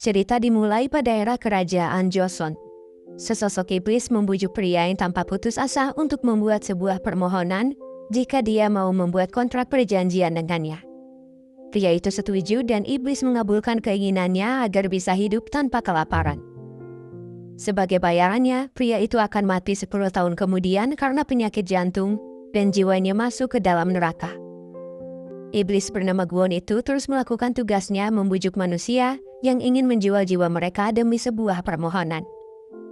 Cerita dimulai pada era kerajaan Joseon. Sesosok iblis membujuk pria yang tanpa putus asa untuk membuat sebuah permohonan jika dia mau membuat kontrak perjanjian dengannya. Pria itu setuju dan iblis mengabulkan keinginannya agar bisa hidup tanpa kelaparan. Sebagai bayarannya, pria itu akan mati 10 tahun kemudian karena penyakit jantung dan jiwanya masuk ke dalam neraka. Iblis bernama Gwon itu terus melakukan tugasnya membujuk manusia yang ingin menjual jiwa mereka demi sebuah permohonan.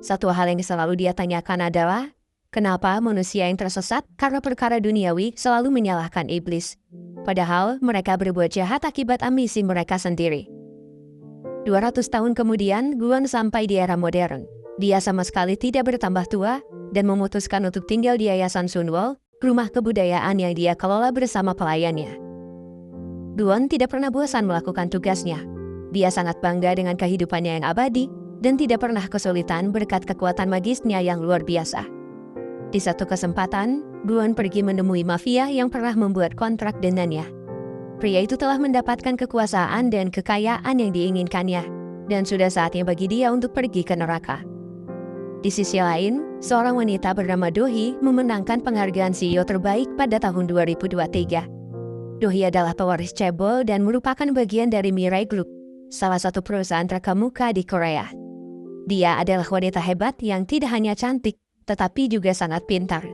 Satu hal yang selalu dia tanyakan adalah, kenapa manusia yang tersesat karena perkara duniawi selalu menyalahkan iblis? Padahal mereka berbuat jahat akibat ambisi mereka sendiri. 200 tahun kemudian, Gwon sampai di era modern. Dia sama sekali tidak bertambah tua dan memutuskan untuk tinggal di Yayasan Sunwol, rumah kebudayaan yang dia kelola bersama pelayannya. Gwon tidak pernah bosan melakukan tugasnya. Dia sangat bangga dengan kehidupannya yang abadi dan tidak pernah kesulitan berkat kekuatan magisnya yang luar biasa. Di satu kesempatan, Gwon pergi menemui mafia yang pernah membuat kontrak dengannya. Pria itu telah mendapatkan kekuasaan dan kekayaan yang diinginkannya, dan sudah saatnya bagi dia untuk pergi ke neraka. Di sisi lain, seorang wanita bernama Do-hee memenangkan penghargaan CEO terbaik pada tahun 2023. Do-hee adalah pewaris cebol dan merupakan bagian dari Mirai Group, salah satu perusahaan terkemuka di Korea. Dia adalah wanita hebat yang tidak hanya cantik, tetapi juga sangat pintar.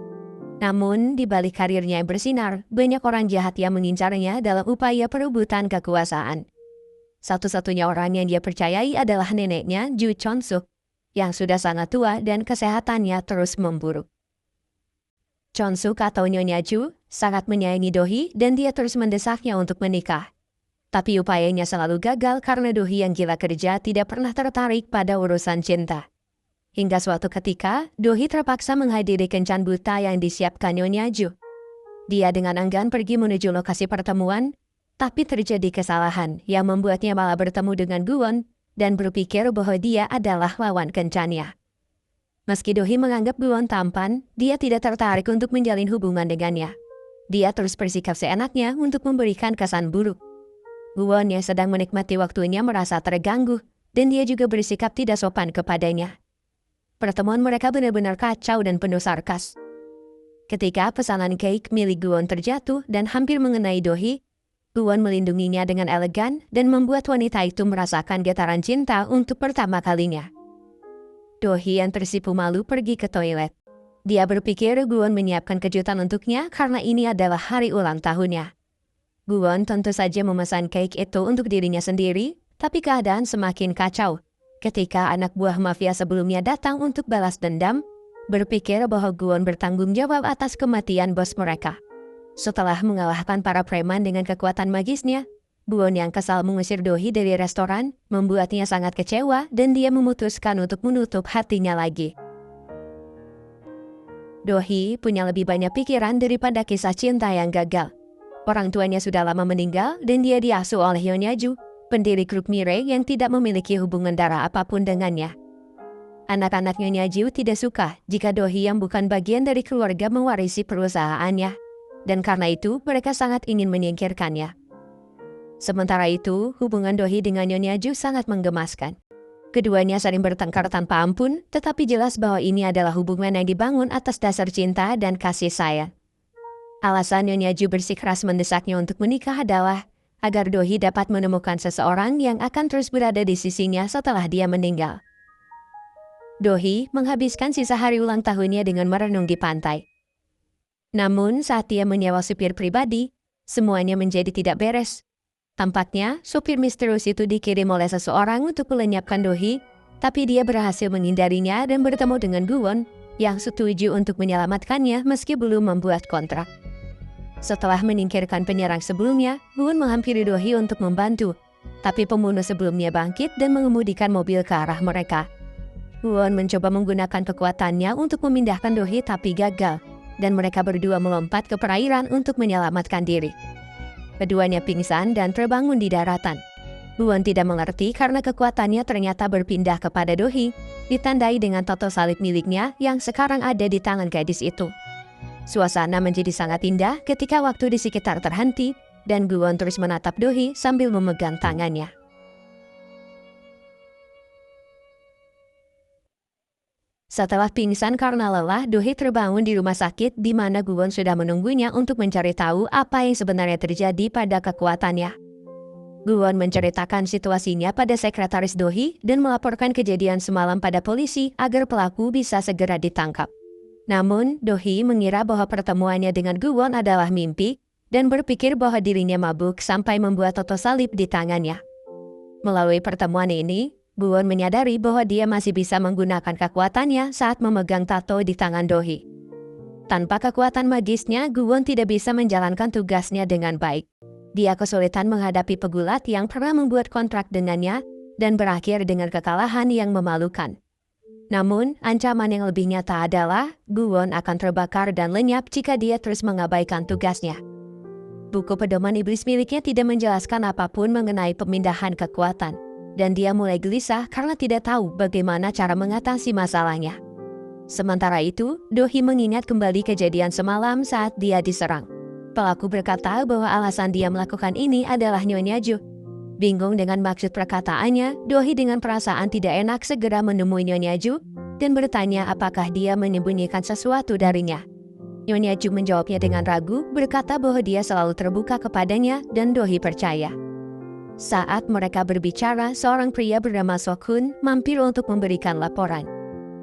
Namun, di balik karirnya yang bersinar, banyak orang jahat yang mengincarnya dalam upaya perebutan kekuasaan. Satu-satunya orang yang dia percayai adalah neneknya, Ju Chon-suk, yang sudah sangat tua dan kesehatannya terus memburuk. Chon-suk atau Nyonya Ju sangat menyayangi Do-hee dan dia terus mendesaknya untuk menikah. Tapi upayanya selalu gagal karena Do-hee yang gila kerja tidak pernah tertarik pada urusan cinta. Hingga suatu ketika, Do-hee terpaksa menghadiri kencan buta yang disiapkan Nyonya Ju. Dia dengan enggan pergi menuju lokasi pertemuan, tapi terjadi kesalahan yang membuatnya malah bertemu dengan Gwon dan berpikir bahwa dia adalah lawan kencannya. Meski Do-hee menganggap Gwon tampan, dia tidak tertarik untuk menjalin hubungan dengannya. Dia terus bersikap seenaknya untuk memberikan kesan buruk. Gwon yang sedang menikmati waktunya merasa terganggu, dan dia juga bersikap tidak sopan kepadanya. Pertemuan mereka benar-benar kacau dan penuh sarkas. Ketika pesanan cake milik Gwon terjatuh dan hampir mengenai Do-hee, Gwon melindunginya dengan elegan dan membuat wanita itu merasakan getaran cinta untuk pertama kalinya. Do-hee yang tersipu malu pergi ke toilet. Dia berpikir Gwon menyiapkan kejutan untuknya karena ini adalah hari ulang tahunnya. Gwon tentu saja memesan cake itu untuk dirinya sendiri, tapi keadaan semakin kacau ketika anak buah mafia sebelumnya datang untuk balas dendam, berpikir bahwa Gwon bertanggung jawab atas kematian bos mereka. Setelah mengalahkan para preman dengan kekuatan magisnya, Gwon yang kesal mengusir Do-hee dari restoran, membuatnya sangat kecewa dan dia memutuskan untuk menutup hatinya lagi. Do-hee punya lebih banyak pikiran daripada kisah cinta yang gagal. Orang tuanya sudah lama meninggal dan dia diasuh oleh Nyonya Ju, pendiri grup Mirai yang tidak memiliki hubungan darah apapun dengannya. Anak-anak Nyonya Ju tidak suka jika Do-hee yang bukan bagian dari keluarga mewarisi perusahaannya, dan karena itu mereka sangat ingin menyingkirkannya. Sementara itu, hubungan Do-hee dengan Nyonya Ju sangat menggemaskan. Keduanya saling bertengkar tanpa ampun, tetapi jelas bahwa ini adalah hubungan yang dibangun atas dasar cinta dan kasih sayang. Alasan Nyonya Ju bersikeras mendesaknya untuk menikah adalah agar Do-hee dapat menemukan seseorang yang akan terus berada di sisinya setelah dia meninggal. Do-hee menghabiskan sisa hari ulang tahunnya dengan merenung di pantai. Namun saat dia menyewa supir pribadi, semuanya menjadi tidak beres. Tampaknya, supir misterius itu dikirim oleh seseorang untuk melenyapkan Do-hee, tapi dia berhasil menghindarinya dan bertemu dengan Gwon yang setuju untuk menyelamatkannya meski belum membuat kontrak. Setelah menyingkirkan penyerang sebelumnya, Gwon menghampiri Do-hee untuk membantu, tapi pembunuh sebelumnya bangkit dan mengemudikan mobil ke arah mereka. Gwon mencoba menggunakan kekuatannya untuk memindahkan Do-hee tapi gagal, dan mereka berdua melompat ke perairan untuk menyelamatkan diri. Keduanya pingsan dan terbangun di daratan. Gwon tidak mengerti karena kekuatannya ternyata berpindah kepada Do-hee, ditandai dengan tato salib miliknya yang sekarang ada di tangan gadis itu. Suasana menjadi sangat indah ketika waktu di sekitar terhenti dan Gwon terus menatap Do-hee sambil memegang tangannya. Setelah pingsan karena lelah, Do-hee terbangun di rumah sakit di mana Gu-won sudah menunggunya untuk mencari tahu apa yang sebenarnya terjadi pada kekuatannya. Gu-won menceritakan situasinya pada sekretaris Do-hee dan melaporkan kejadian semalam pada polisi agar pelaku bisa segera ditangkap. Namun, Do-hee mengira bahwa pertemuannya dengan Gu-won adalah mimpi dan berpikir bahwa dirinya mabuk sampai membuat tato salib di tangannya. Melalui pertemuan ini, Gu-won menyadari bahwa dia masih bisa menggunakan kekuatannya saat memegang tato di tangan Do-hee. Tanpa kekuatan magisnya, Gu-won tidak bisa menjalankan tugasnya dengan baik. Dia kesulitan menghadapi pegulat yang pernah membuat kontrak dengannya dan berakhir dengan kekalahan yang memalukan. Namun, ancaman yang lebih nyata adalah Gu-won akan terbakar dan lenyap jika dia terus mengabaikan tugasnya. Buku pedoman iblis miliknya tidak menjelaskan apapun mengenai pemindahan kekuatan, dan dia mulai gelisah karena tidak tahu bagaimana cara mengatasi masalahnya. Sementara itu, Do-hee mengingat kembali kejadian semalam saat dia diserang. Pelaku berkata bahwa alasan dia melakukan ini adalah Nyonya Ju. Bingung dengan maksud perkataannya, Do-hee dengan perasaan tidak enak segera menemui Nyonya Ju dan bertanya apakah dia menyembunyikan sesuatu darinya. Nyonya Ju menjawabnya dengan ragu, berkata bahwa dia selalu terbuka kepadanya dan Do-hee percaya. Saat mereka berbicara, seorang pria bernama Sok-hun mampir untuk memberikan laporan.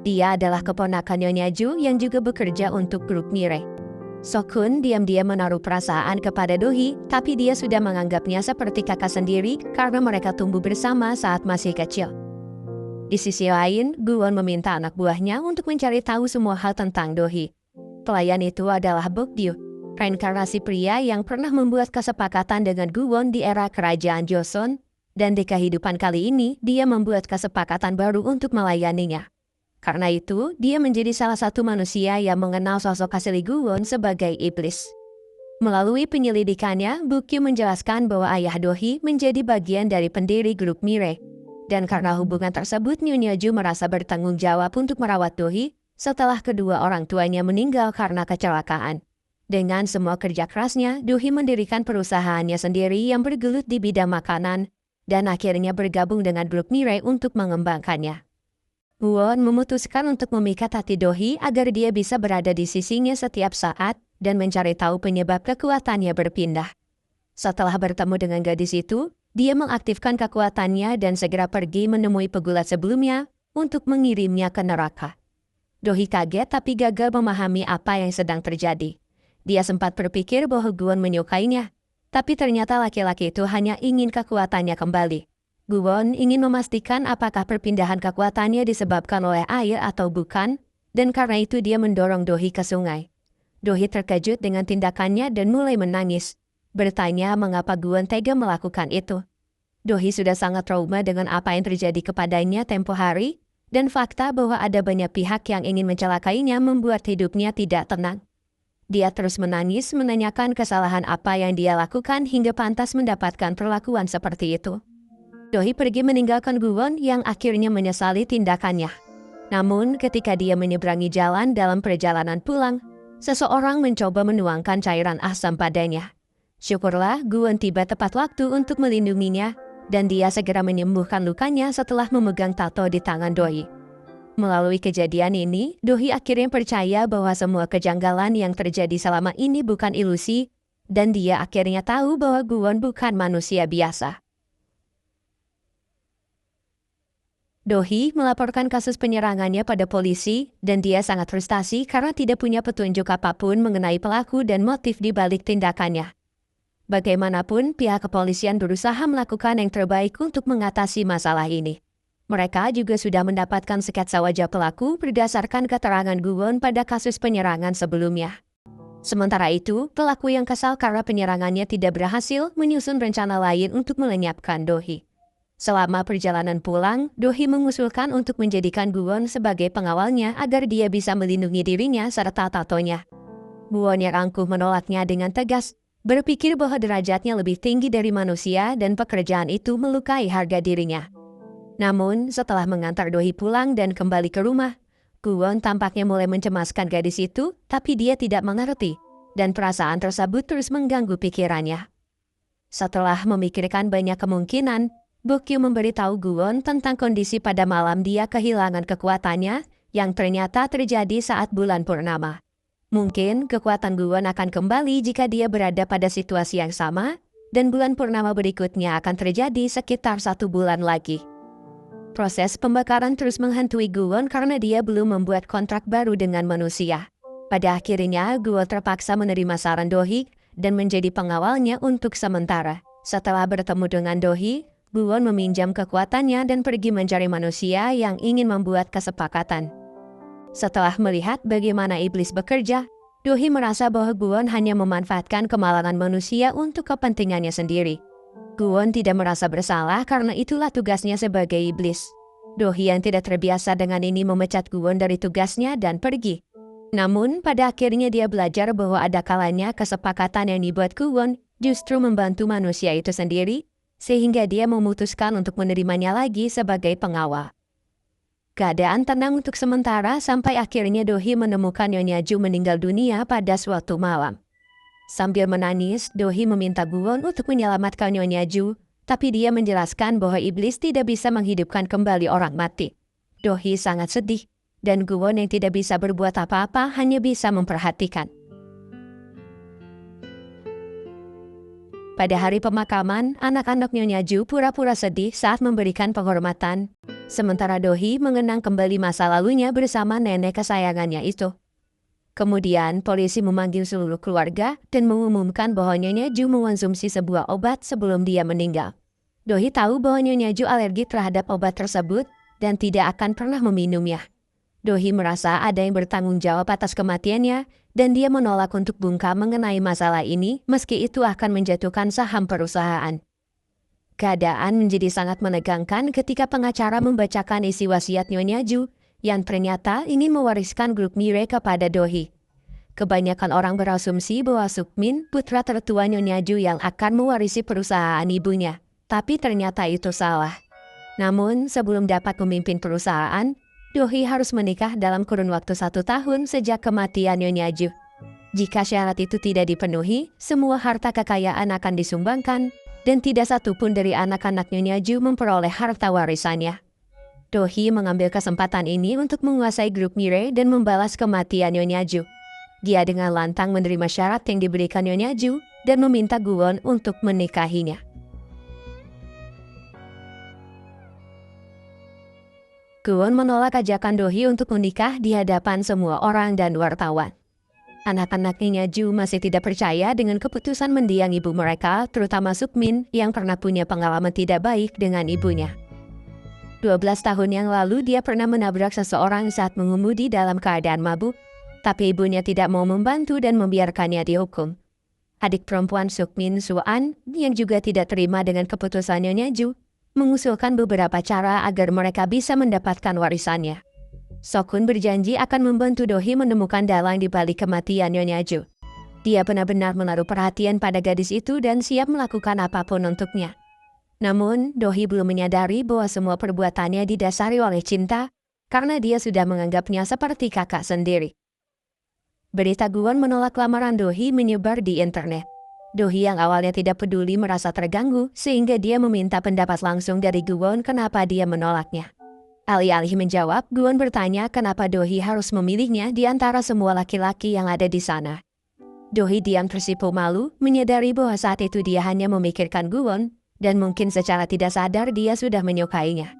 Dia adalah keponakan Nyonya Ju yang juga bekerja untuk grup Mirai. Sok-hun diam-diam menaruh perasaan kepada Do-hee, tapi dia sudah menganggapnya seperti kakak sendiri karena mereka tumbuh bersama saat masih kecil. Di sisi lain, Gu-won meminta anak buahnya untuk mencari tahu semua hal tentang Do-hee. Pelayan itu adalah Bok-gyu, reinkarnasi pria yang pernah membuat kesepakatan dengan Gu-won di era kerajaan Joseon, dan di kehidupan kali ini dia membuat kesepakatan baru untuk melayaninya. Karena itu, dia menjadi salah satu manusia yang mengenal sosok asli Gu-won sebagai iblis. Melalui penyelidikannya, Bok-gyu menjelaskan bahwa ayah Do-hee menjadi bagian dari pendiri grup Mirai. Dan karena hubungan tersebut, Nyonya Ju merasa bertanggung jawab untuk merawat Do-hee setelah kedua orang tuanya meninggal karena kecelakaan. Dengan semua kerja kerasnya, Do-hee mendirikan perusahaannya sendiri yang bergelut di bidang makanan, dan akhirnya bergabung dengan grup Mirai untuk mengembangkannya. Gu-won memutuskan untuk memikat hati Do-hee agar dia bisa berada di sisinya setiap saat dan mencari tahu penyebab kekuatannya berpindah. Setelah bertemu dengan gadis itu, dia mengaktifkan kekuatannya dan segera pergi menemui pegulat sebelumnya untuk mengirimnya ke neraka. Do-hee kaget tapi gagal memahami apa yang sedang terjadi. Dia sempat berpikir bahwa Gu-won menyukainya, tapi ternyata laki-laki itu hanya ingin kekuatannya kembali. Gu-won ingin memastikan apakah perpindahan kekuatannya disebabkan oleh air atau bukan, dan karena itu dia mendorong Do-hee ke sungai. Do-hee terkejut dengan tindakannya dan mulai menangis, bertanya mengapa Gu-won tega melakukan itu. Do-hee sudah sangat trauma dengan apa yang terjadi kepadanya tempo hari, dan fakta bahwa ada banyak pihak yang ingin mencelakainya membuat hidupnya tidak tenang. Dia terus menangis menanyakan kesalahan apa yang dia lakukan hingga pantas mendapatkan perlakuan seperti itu. Do-hee pergi meninggalkan Gu-won yang akhirnya menyesali tindakannya. Namun ketika dia menyeberangi jalan dalam perjalanan pulang, seseorang mencoba menuangkan cairan asam padanya. Syukurlah Gu-won tiba tepat waktu untuk melindunginya, dan dia segera menyembuhkan lukanya setelah memegang tato di tangan Do-hee. Melalui kejadian ini, Do-hee akhirnya percaya bahwa semua kejanggalan yang terjadi selama ini bukan ilusi, dan dia akhirnya tahu bahwa Gu-won bukan manusia biasa. Do-hee melaporkan kasus penyerangannya pada polisi, dan dia sangat frustasi karena tidak punya petunjuk apapun mengenai pelaku dan motif di balik tindakannya. Bagaimanapun, pihak kepolisian berusaha melakukan yang terbaik untuk mengatasi masalah ini. Mereka juga sudah mendapatkan sketsa wajah pelaku berdasarkan keterangan Gu-won pada kasus penyerangan sebelumnya. Sementara itu, pelaku yang kesal karena penyerangannya tidak berhasil menyusun rencana lain untuk melenyapkan Do-hee. Selama perjalanan pulang, Do-hee mengusulkan untuk menjadikan Gu-won sebagai pengawalnya agar dia bisa melindungi dirinya serta tatonya. Gu-won yang angkuh menolaknya dengan tegas, berpikir bahwa derajatnya lebih tinggi dari manusia dan pekerjaan itu melukai harga dirinya. Namun, setelah mengantar Do-hee pulang dan kembali ke rumah, Gu-won tampaknya mulai mencemaskan gadis itu, tapi dia tidak mengerti, dan perasaan tersebut terus mengganggu pikirannya. Setelah memikirkan banyak kemungkinan, Bok-gyu memberitahu Gu-won tentang kondisi pada malam dia kehilangan kekuatannya yang ternyata terjadi saat bulan purnama. Mungkin kekuatan Guwon akan kembali jika dia berada pada situasi yang sama, dan bulan purnama berikutnya akan terjadi sekitar 1 bulan lagi. Proses pembakaran terus menghantui Guwon karena dia belum membuat kontrak baru dengan manusia. Pada akhirnya, Guwon terpaksa menerima saran Do-hee dan menjadi pengawalnya untuk sementara. Setelah bertemu dengan Do-hee, Guwon meminjam kekuatannya dan pergi mencari manusia yang ingin membuat kesepakatan. Setelah melihat bagaimana iblis bekerja, Do-hee merasa bahwa Guwon hanya memanfaatkan kemalangan manusia untuk kepentingannya sendiri. Guwon tidak merasa bersalah karena itulah tugasnya sebagai iblis. Do-hee yang tidak terbiasa dengan ini memecat Guwon dari tugasnya dan pergi. Namun, pada akhirnya dia belajar bahwa ada kalanya kesepakatan yang dibuat Guwon justru membantu manusia itu sendiri, sehingga dia memutuskan untuk menerimanya lagi sebagai pengawal. Keadaan tenang untuk sementara sampai akhirnya Do-hee menemukan Nyonya Ju meninggal dunia pada suatu malam. Sambil menangis, Do-hee meminta Guwon untuk menyelamatkan Nyonya Ju, tapi dia menjelaskan bahwa iblis tidak bisa menghidupkan kembali orang mati. Do-hee sangat sedih, dan Guwon yang tidak bisa berbuat apa-apa hanya bisa memperhatikan. Pada hari pemakaman, anak-anak Nyonya Ju pura-pura sedih saat memberikan penghormatan, sementara Do-hee mengenang kembali masa lalunya bersama nenek kesayangannya itu. Kemudian, polisi memanggil seluruh keluarga dan mengumumkan bahwa Nyonya Ju mengonsumsi sebuah obat sebelum dia meninggal. Do-hee tahu bahwa Nyonya Ju alergi terhadap obat tersebut dan tidak akan pernah meminumnya. Do-hee merasa ada yang bertanggung jawab atas kematiannya, dan dia menolak untuk bungkam mengenai masalah ini meski itu akan menjatuhkan saham perusahaan. Keadaan menjadi sangat menegangkan ketika pengacara membacakan isi wasiat Nyonya Ju yang ternyata ingin mewariskan grup Mire kepada Do-hee. Kebanyakan orang berasumsi bahwa Sukmin, putra tertua Nyonya Ju yang akan mewarisi perusahaan ibunya, tapi ternyata itu salah. Namun, sebelum dapat memimpin perusahaan, Do-hee harus menikah dalam kurun waktu 1 tahun sejak kematian Nyonya Ju. Jika syarat itu tidak dipenuhi, semua harta kekayaan akan disumbangkan, dan tidak satupun dari anak-anak Nyonya Ju memperoleh harta warisannya. Do-hee mengambil kesempatan ini untuk menguasai grup Mire dan membalas kematian Nyonya Ju. Dia dengan lantang menerima syarat yang diberikan Nyonya Ju dan meminta Guwon untuk menikahinya. Guwon menolak ajakan Do-hee untuk menikah di hadapan semua orang dan wartawan. Anak-anak Nyonya Ju masih tidak percaya dengan keputusan mendiang ibu mereka, terutama Sukmin yang pernah punya pengalaman tidak baik dengan ibunya. 12 tahun yang lalu dia pernah menabrak seseorang saat mengemudi dalam keadaan mabuk, tapi ibunya tidak mau membantu dan membiarkannya dihukum. Adik perempuan Sukmin, Su-an, yang juga tidak terima dengan keputusan Nyonya Ju, mengusulkan beberapa cara agar mereka bisa mendapatkan warisannya. Sokun berjanji akan membantu Do-hee menemukan dalang di balik kematian Nyonya Ju. Dia benar-benar menaruh perhatian pada gadis itu dan siap melakukan apapun untuknya. Namun, Do-hee belum menyadari bahwa semua perbuatannya didasari oleh cinta, karena dia sudah menganggapnya seperti kakak sendiri. Berita Guwon menolak lamaran Do-hee menyebar di internet. Do-hee yang awalnya tidak peduli merasa terganggu, sehingga dia meminta pendapat langsung dari Guwon kenapa dia menolaknya. Alih-alih menjawab, Guwon bertanya kenapa Do-hee harus memilihnya di antara semua laki-laki yang ada di sana. Do-hee diam tersipu malu, menyadari bahwa saat itu dia hanya memikirkan Guwon, dan mungkin secara tidak sadar dia sudah menyukainya.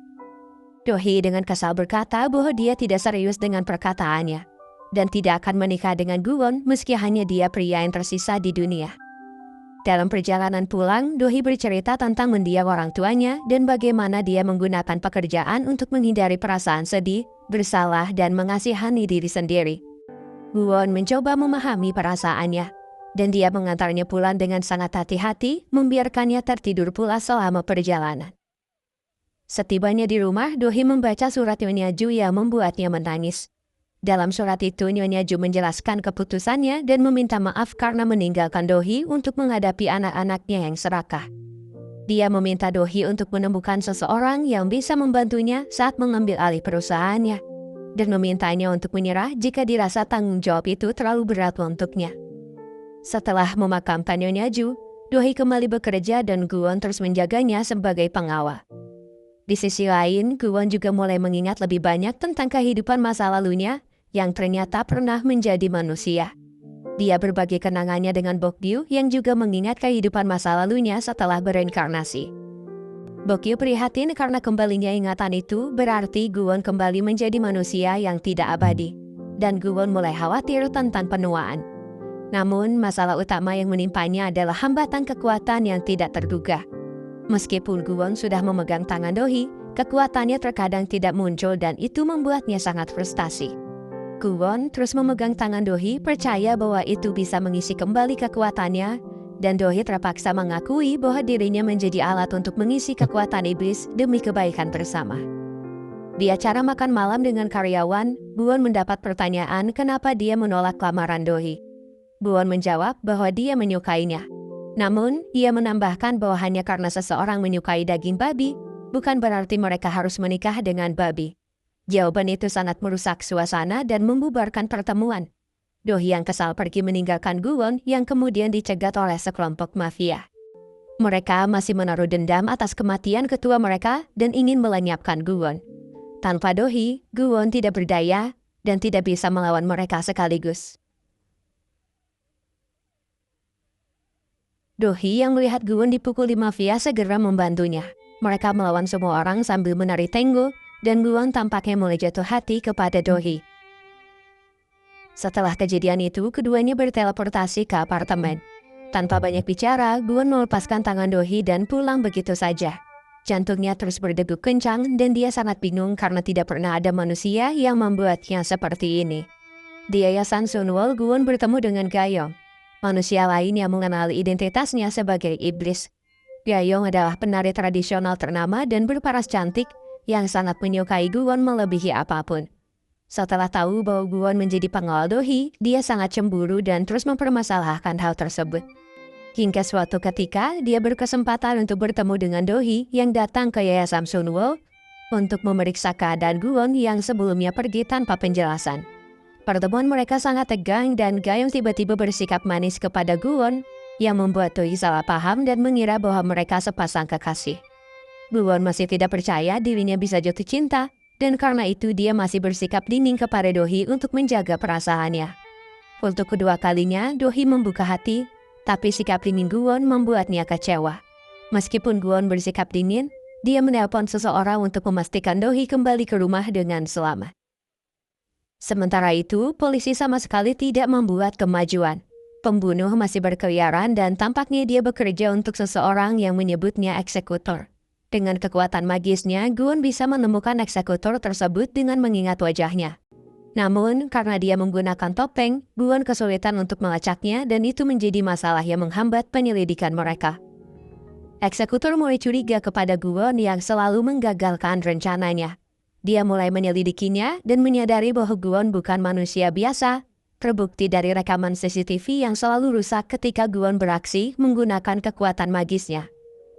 Do-hee dengan kesal berkata bahwa dia tidak serius dengan perkataannya, dan tidak akan menikah dengan Guwon meski hanya dia pria yang tersisa di dunia. Dalam perjalanan pulang, Do-hee bercerita tentang mendiang orang tuanya dan bagaimana dia menggunakan pekerjaan untuk menghindari perasaan sedih, bersalah, dan mengasihani diri sendiri. Guwon mencoba memahami perasaannya, dan dia mengantarnya pulang dengan sangat hati-hati, membiarkannya tertidur pula selama perjalanan. Setibanya di rumah, Do-hee membaca surat Nyonya Ju yang membuatnya menangis. Dalam surat itu, Nyonya Ju menjelaskan keputusannya dan meminta maaf karena meninggalkan Do-hee untuk menghadapi anak-anaknya yang serakah. Dia meminta Do-hee untuk menemukan seseorang yang bisa membantunya saat mengambil alih perusahaannya, dan memintanya untuk menyerah jika dirasa tanggung jawab itu terlalu berat untuknya. Setelah memakamkan Nyonya Ju, Do-hee kembali bekerja dan Guwon terus menjaganya sebagai pengawal. Di sisi lain, Guwon juga mulai mengingat lebih banyak tentang kehidupan masa lalunya yang ternyata pernah menjadi manusia. Dia berbagi kenangannya dengan Bokyu yang juga mengingat kehidupan masa lalunya setelah bereinkarnasi. Bokyu prihatin karena kembalinya ingatan itu berarti Guwon kembali menjadi manusia yang tidak abadi. Dan Guwon mulai khawatir tentang penuaan. Namun, masalah utama yang menimpanya adalah hambatan kekuatan yang tidak terduga. Meskipun Guwon sudah memegang tangan Dohee, kekuatannya terkadang tidak muncul dan itu membuatnya sangat frustasi. Guwon terus memegang tangan Dohee, percaya bahwa itu bisa mengisi kembali kekuatannya, dan Dohee terpaksa mengakui bahwa dirinya menjadi alat untuk mengisi kekuatan iblis demi kebaikan bersama. Di acara makan malam dengan karyawan, Guwon mendapat pertanyaan kenapa dia menolak lamaran Dohee. Guwon menjawab bahwa dia menyukainya. Namun, ia menambahkan bahwa hanya karena seseorang menyukai daging babi, bukan berarti mereka harus menikah dengan babi. Jawaban itu sangat merusak suasana dan membubarkan pertemuan. Dohee yang kesal pergi meninggalkan Guwon yang kemudian dicegat oleh sekelompok mafia. Mereka masih menaruh dendam atas kematian ketua mereka dan ingin melenyapkan Guwon. Tanpa Dohee, Guwon tidak berdaya dan tidak bisa melawan mereka sekaligus. Dohee yang melihat Guwon dipukuli mafia segera membantunya. Mereka melawan semua orang sambil menari tango, dan Guwon tampaknya mulai jatuh hati kepada Dohee. Setelah kejadian itu, keduanya berteleportasi ke apartemen. Tanpa banyak bicara, Guwon melepaskan tangan Dohee dan pulang begitu saja. Jantungnya terus berdegup kencang dan dia sangat bingung karena tidak pernah ada manusia yang membuatnya seperti ini. Di Yayasan Sunwol, Guwon bertemu dengan Gayong, manusia lain yang mengenali identitasnya sebagai iblis. Gayong adalah penari tradisional ternama dan berparas cantik yang sangat menyukai Guwon melebihi apapun. Setelah tahu bahwa Guwon menjadi pengawal Dohee, dia sangat cemburu dan terus mempermasalahkan hal tersebut. Hingga suatu ketika, dia berkesempatan untuk bertemu dengan Dohee yang datang ke Yayasan Sunwol untuk memeriksa keadaan Guwon yang sebelumnya pergi tanpa penjelasan. Pertemuan mereka sangat tegang dan Gayong tiba-tiba bersikap manis kepada Guwon yang membuat Dohee salah paham dan mengira bahwa mereka sepasang kekasih. Guwon masih tidak percaya dirinya bisa jatuh cinta dan karena itu dia masih bersikap dingin kepada Dohee untuk menjaga perasaannya. Untuk kedua kalinya, Dohee membuka hati, tapi sikap dingin Guwon membuatnya kecewa. Meskipun Guwon bersikap dingin, dia menelpon seseorang untuk memastikan Dohee kembali ke rumah dengan selamat. Sementara itu, polisi sama sekali tidak membuat kemajuan. Pembunuh masih berkeliaran dan tampaknya dia bekerja untuk seseorang yang menyebutnya eksekutor. Dengan kekuatan magisnya, Guwon bisa menemukan eksekutor tersebut dengan mengingat wajahnya. Namun, karena dia menggunakan topeng, Guwon kesulitan untuk melacaknya dan itu menjadi masalah yang menghambat penyelidikan mereka. Eksekutor mulai curiga kepada Guwon yang selalu menggagalkan rencananya. Dia mulai menyelidikinya dan menyadari bahwa Guwon bukan manusia biasa, terbukti dari rekaman CCTV yang selalu rusak ketika Guwon beraksi menggunakan kekuatan magisnya.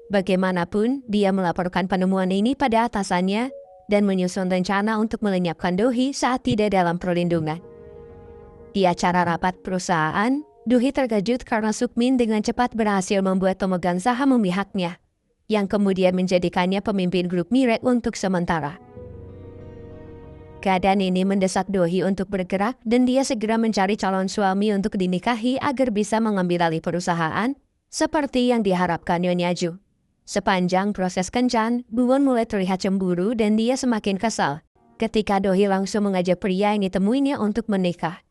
Bagaimanapun, dia melaporkan penemuan ini pada atasannya dan menyusun rencana untuk melenyapkan Dohee saat tidak dalam perlindungan. Di acara rapat perusahaan, Dohee terkejut karena Sukmin dengan cepat berhasil membuat pemegang saham memihaknya, yang kemudian menjadikannya pemimpin grup Mirek untuk sementara. Keadaan ini mendesak Dohee untuk bergerak dan dia segera mencari calon suami untuk dinikahi agar bisa mengambil alih perusahaan, seperti yang diharapkan Nyonya Ju. Sepanjang proses kencan, Guwon mulai terlihat cemburu dan dia semakin kesal ketika Dohee langsung mengajak pria yang ditemuinya untuk menikah.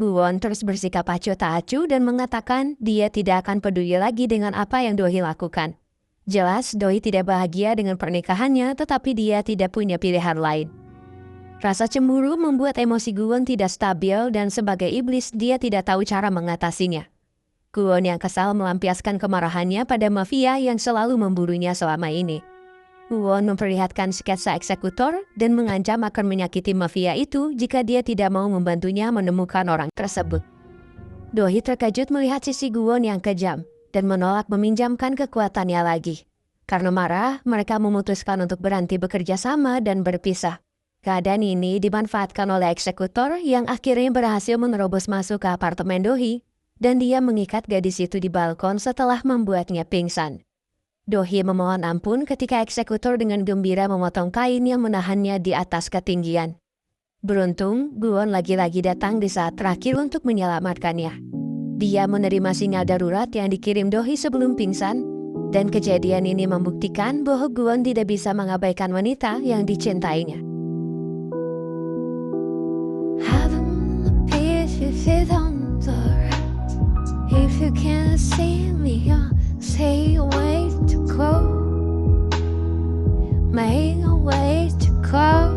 Guwon terus bersikap acuh tak acuh dan mengatakan dia tidak akan peduli lagi dengan apa yang Dohee lakukan. Jelas Dohee tidak bahagia dengan pernikahannya, tetapi dia tidak punya pilihan lain. Rasa cemburu membuat emosi Guwon tidak stabil dan sebagai iblis dia tidak tahu cara mengatasinya. Guwon yang kesal melampiaskan kemarahannya pada mafia yang selalu memburunya selama ini. Guwon memperlihatkan sketsa eksekutor dan mengancam akan menyakiti mafia itu jika dia tidak mau membantunya menemukan orang tersebut. Dohee terkejut melihat sisi Guwon yang kejam dan menolak meminjamkan kekuatannya lagi. Karena marah, mereka memutuskan untuk berhenti bekerja sama dan berpisah. Keadaan ini dimanfaatkan oleh eksekutor yang akhirnya berhasil menerobos masuk ke apartemen Dohee dan dia mengikat gadis itu di balkon setelah membuatnya pingsan. Dohee memohon ampun ketika eksekutor dengan gembira memotong kain yang menahannya di atas ketinggian. Beruntung, Guwon lagi-lagi datang di saat terakhir untuk menyelamatkannya. Dia menerima sinyal darurat yang dikirim Dohee sebelum pingsan, dan kejadian ini membuktikan bahwa Guwon tidak bisa mengabaikan wanita yang dicintainya. If you can't see me, say a way to go. Make a way to go.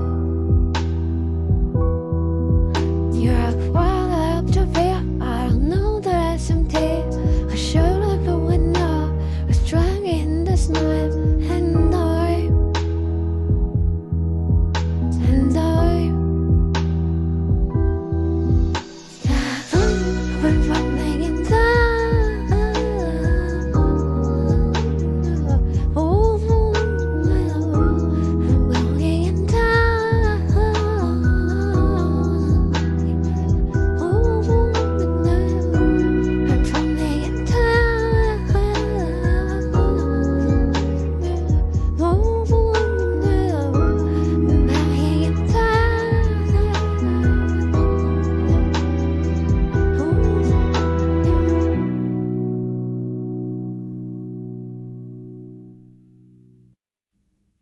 You're a while up to fear. I don't know that someday I should have the window. Was drunk in the night, and I went from making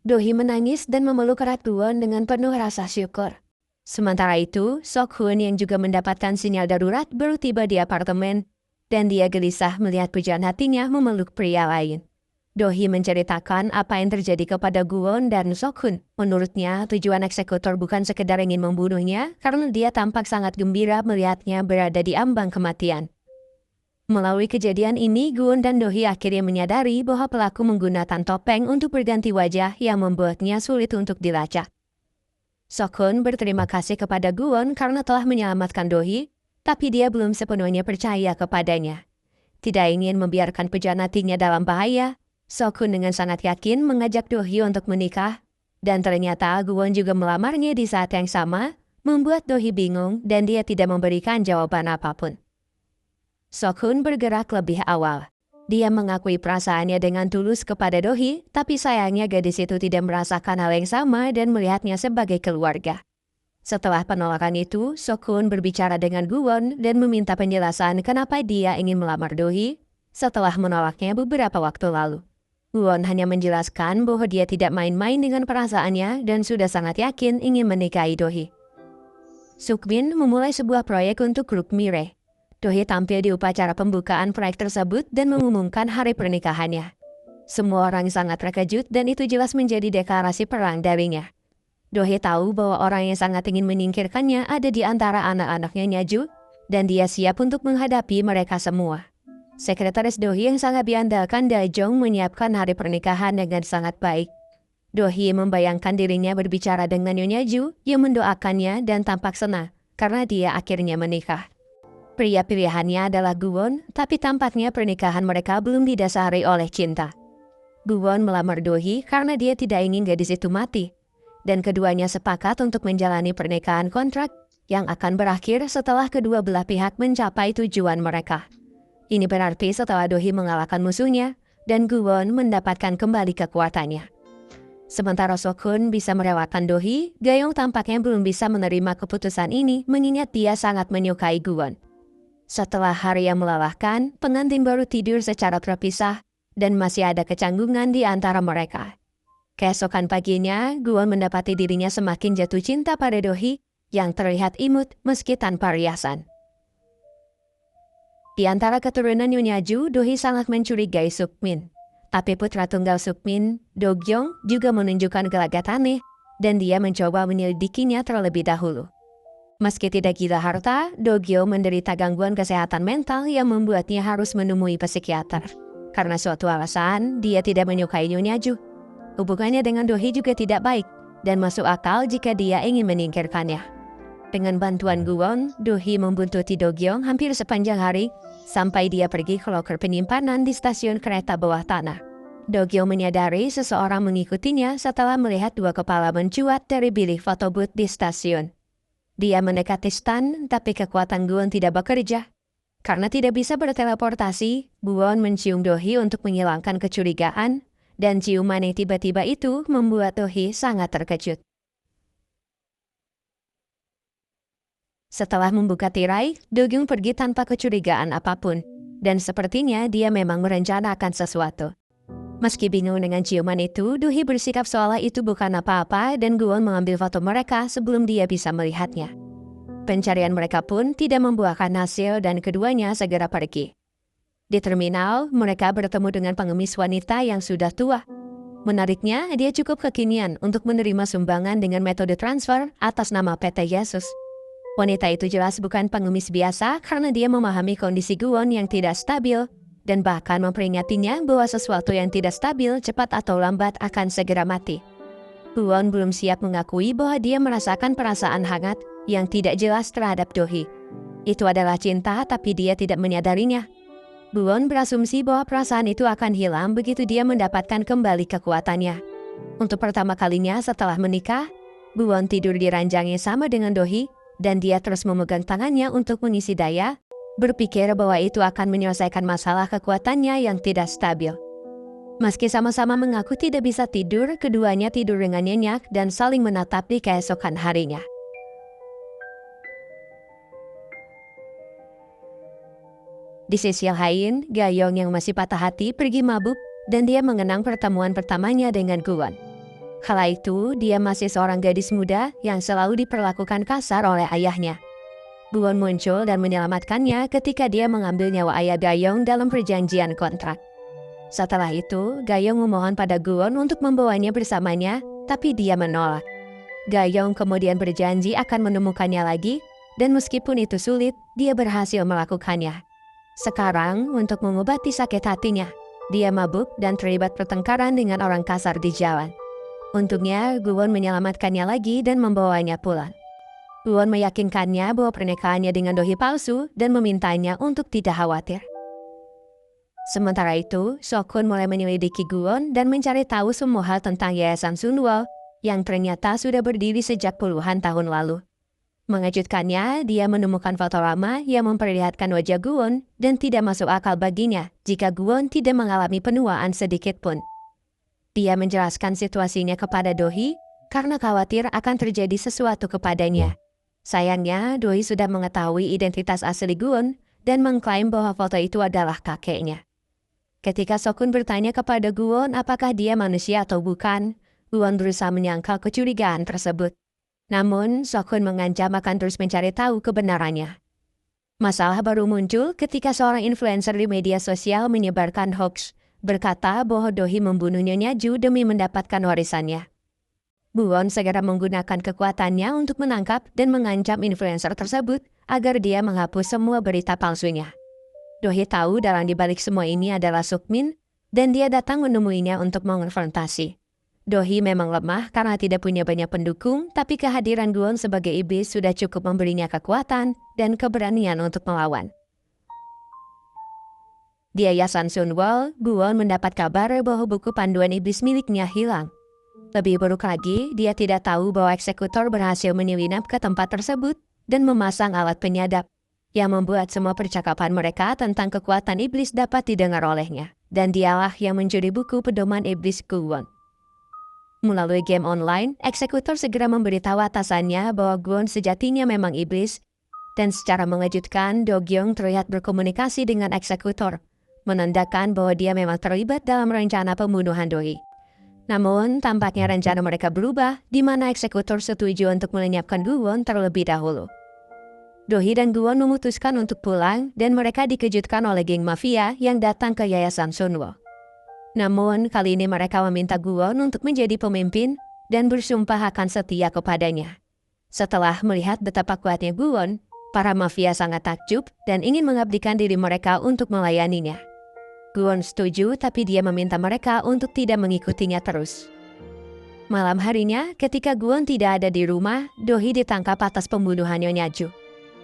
Dohee menangis dan memeluk erat Guwon dengan penuh rasa syukur. Sementara itu, Sok-hun yang juga mendapatkan sinyal darurat baru tiba di apartemen, dan dia gelisah melihat pujaan hatinya memeluk pria lain. Dohee menceritakan apa yang terjadi kepada Guwon dan Sok-hun. Menurutnya, tujuan eksekutor bukan sekedar ingin membunuhnya, karena dia tampak sangat gembira melihatnya berada di ambang kematian. Melalui kejadian ini, Guwon dan Dohee akhirnya menyadari bahwa pelaku menggunakan topeng untuk berganti wajah yang membuatnya sulit untuk dilacak. Sok-hun berterima kasih kepada Guwon karena telah menyelamatkan Dohee, tapi dia belum sepenuhnya percaya kepadanya. Tidak ingin membiarkan pujaan hatinya dalam bahaya, Sok-hun dengan sangat yakin mengajak Dohee untuk menikah, dan ternyata Guwon juga melamarnya di saat yang sama, membuat Dohee bingung dan dia tidak memberikan jawaban apapun. Sok-hun bergerak lebih awal. Dia mengakui perasaannya dengan tulus kepada Dohee, tapi sayangnya gadis itu tidak merasakan hal yang sama dan melihatnya sebagai keluarga. Setelah penolakan itu, Sok-hun berbicara dengan Guwon dan meminta penjelasan kenapa dia ingin melamar Dohee setelah menolaknya beberapa waktu lalu. Guwon hanya menjelaskan bahwa dia tidak main-main dengan perasaannya dan sudah sangat yakin ingin menikahi Dohee. Sukmin memulai sebuah proyek untuk grup Mire. Dohee tampil di upacara pembukaan proyek tersebut dan mengumumkan hari pernikahannya. Semua orang sangat terkejut dan itu jelas menjadi deklarasi perang darinya. Dohee tahu bahwa orang yang sangat ingin menyingkirkannya ada di antara anak-anaknya Nyaju, dan dia siap untuk menghadapi mereka semua. Sekretaris Dohee yang sangat diandalkan Da-jong menyiapkan hari pernikahan dengan sangat baik. Dohee membayangkan dirinya berbicara dengan Nyonya Ju yang mendoakannya dan tampak senang karena dia akhirnya menikah. Pria pilihannya adalah Guwon, tapi tampaknya pernikahan mereka belum didasari oleh cinta. Guwon melamar Dohee karena dia tidak ingin gadis itu mati, dan keduanya sepakat untuk menjalani pernikahan kontrak yang akan berakhir setelah kedua belah pihak mencapai tujuan mereka. Ini berarti setelah Dohee mengalahkan musuhnya, dan Guwon mendapatkan kembali kekuatannya. Sementara Sok-hun bisa merelakan Dohee, Gayong tampaknya belum bisa menerima keputusan ini mengingat dia sangat menyukai Guwon. Setelah hari yang melelahkan, pengantin baru tidur secara terpisah dan masih ada kecanggungan di antara mereka. Keesokan paginya, Guwon mendapati dirinya semakin jatuh cinta pada Dohee yang terlihat imut meski tanpa riasan. Di antara keturunan Nyonya Ju, Dohee sangat mencurigai Sukmin. Tapi putra tunggal Sukmin, Do-gyong, juga menunjukkan gelagat aneh dan dia mencoba menyelidikinya terlebih dahulu. Meski tidak gila harta, Do-gyo menderita gangguan kesehatan mental yang membuatnya harus menemui psikiater. Karena suatu alasan, dia tidak menyukai Nyonya Ju. Hubungannya dengan Dohee juga tidak baik, dan masuk akal jika dia ingin menyingkirkannya. Dengan bantuan Guwon, Dohee membuntuti Do-gyong hampir sepanjang hari, sampai dia pergi ke loker penyimpanan di stasiun kereta bawah tanah. Do-gyong menyadari seseorang mengikutinya setelah melihat dua kepala mencuat dari bilik foto booth di stasiun. Dia mendekati Stan, tapi kekuatan Guwon tidak bekerja. Karena tidak bisa berteleportasi, Guwon mencium Dohee untuk menghilangkan kecurigaan, dan ciuman yang tiba-tiba itu membuat Do-hee sangat terkejut. Setelah membuka tirai, Do-gyung pergi tanpa kecurigaan apapun, dan sepertinya dia memang merencanakan sesuatu. Meski bingung dengan ciuman itu, Do-hee bersikap seolah itu bukan apa-apa dan Gwon mengambil foto mereka sebelum dia bisa melihatnya. Pencarian mereka pun tidak membuahkan hasil dan keduanya segera pergi. Di terminal, mereka bertemu dengan pengemis wanita yang sudah tua. Menariknya, dia cukup kekinian untuk menerima sumbangan dengan metode transfer atas nama PT Yesus. Wanita itu jelas bukan pengemis biasa karena dia memahami kondisi Gwon yang tidak stabil dan bahkan memperingatinya bahwa sesuatu yang tidak stabil cepat atau lambat akan segera mati. Gwon belum siap mengakui bahwa dia merasakan perasaan hangat yang tidak jelas terhadap Do-hee. Itu adalah cinta tapi dia tidak menyadarinya. Gwon berasumsi bahwa perasaan itu akan hilang begitu dia mendapatkan kembali kekuatannya. Untuk pertama kalinya setelah menikah, Gwon tidur di ranjang yang sama dengan Do-hee dan dia terus memegang tangannya untuk mengisi daya, berpikir bahwa itu akan menyelesaikan masalah kekuatannya yang tidak stabil. Meski sama-sama mengaku tidak bisa tidur, keduanya tidur dengan nyenyak dan saling menatap di keesokan harinya. Di sisi lain, Ga-young yang masih patah hati pergi mabuk dan dia mengenang pertemuan pertamanya dengan Gwon. Kala itu, dia masih seorang gadis muda yang selalu diperlakukan kasar oleh ayahnya. Gwon muncul dan menyelamatkannya ketika dia mengambil nyawa ayah Ga-young dalam perjanjian kontrak. Setelah itu, Ga-young memohon pada Gwon untuk membawanya bersamanya, tapi dia menolak. Ga-young kemudian berjanji akan menemukannya lagi, dan meskipun itu sulit, dia berhasil melakukannya. Sekarang, untuk mengobati sakit hatinya, dia mabuk dan terlibat pertengkaran dengan orang kasar di jalan. Untungnya, Gwon menyelamatkannya lagi dan membawanya pulang. Gwon meyakinkannya bahwa pernikahannya dengan Do-hee palsu dan memintanya untuk tidak khawatir. Sementara itu, Sokun mulai menyelidiki Gwon dan mencari tahu semua hal tentang Yayasan Sunwoo yang ternyata sudah berdiri sejak puluhan tahun lalu. Mengejutkannya, dia menemukan foto lama yang memperlihatkan wajah Gwon dan tidak masuk akal baginya jika Gwon tidak mengalami penuaan sedikit pun. Dia menjelaskan situasinya kepada Do-hee karena khawatir akan terjadi sesuatu kepadanya. Sayangnya, Do-hee sudah mengetahui identitas asli Gwon dan mengklaim bahwa foto itu adalah kakeknya. Ketika Sokun bertanya kepada Gwon apakah dia manusia atau bukan, Gwon berusaha menyangkal kecurigaan tersebut. Namun, Sokun mengancam akan terus mencari tahu kebenarannya. Masalah baru muncul ketika seorang influencer di media sosial menyebarkan hoax, berkata bahwa Do-hee membunuh Nyonya Ju demi mendapatkan warisannya. Gwon segera menggunakan kekuatannya untuk menangkap dan mengancam influencer tersebut agar dia menghapus semua berita palsunya. Do-hee tahu dalang dibalik semua ini adalah Sukmin, dan dia datang menemuinya untuk mengonfrontasi. Do-hee memang lemah karena tidak punya banyak pendukung, tapi kehadiran Gwon sebagai iblis sudah cukup memberinya kekuatan dan keberanian untuk melawan. Di Yayasan Sunwoo, Gwon mendapat kabar bahwa buku panduan iblis miliknya hilang. Lebih buruk lagi, dia tidak tahu bahwa eksekutor berhasil menyelinap ke tempat tersebut dan memasang alat penyadap, yang membuat semua percakapan mereka tentang kekuatan iblis dapat didengar olehnya. Dan dialah yang mencuri buku pedoman iblis Gwon. Melalui game online, eksekutor segera memberitahu atasannya bahwa Gwon sejatinya memang iblis, dan secara mengejutkan, Do-gyung terlihat berkomunikasi dengan eksekutor, menandakan bahwa dia memang terlibat dalam rencana pembunuhan Do-hee. Namun, tampaknya rencana mereka berubah, di mana eksekutor setuju untuk melenyapkan Gwon terlebih dahulu. Do-hee dan Gwon memutuskan untuk pulang, dan mereka dikejutkan oleh geng mafia yang datang ke Yayasan Sunwoo. Namun, kali ini mereka meminta Gwon untuk menjadi pemimpin dan bersumpah akan setia kepadanya. Setelah melihat betapa kuatnya Gwon, para mafia sangat takjub dan ingin mengabdikan diri mereka untuk melayaninya. Gwon setuju, tapi dia meminta mereka untuk tidak mengikutinya terus. Malam harinya, ketika Gwon tidak ada di rumah, Do-hee ditangkap atas pembunuhan Nyonya Ju.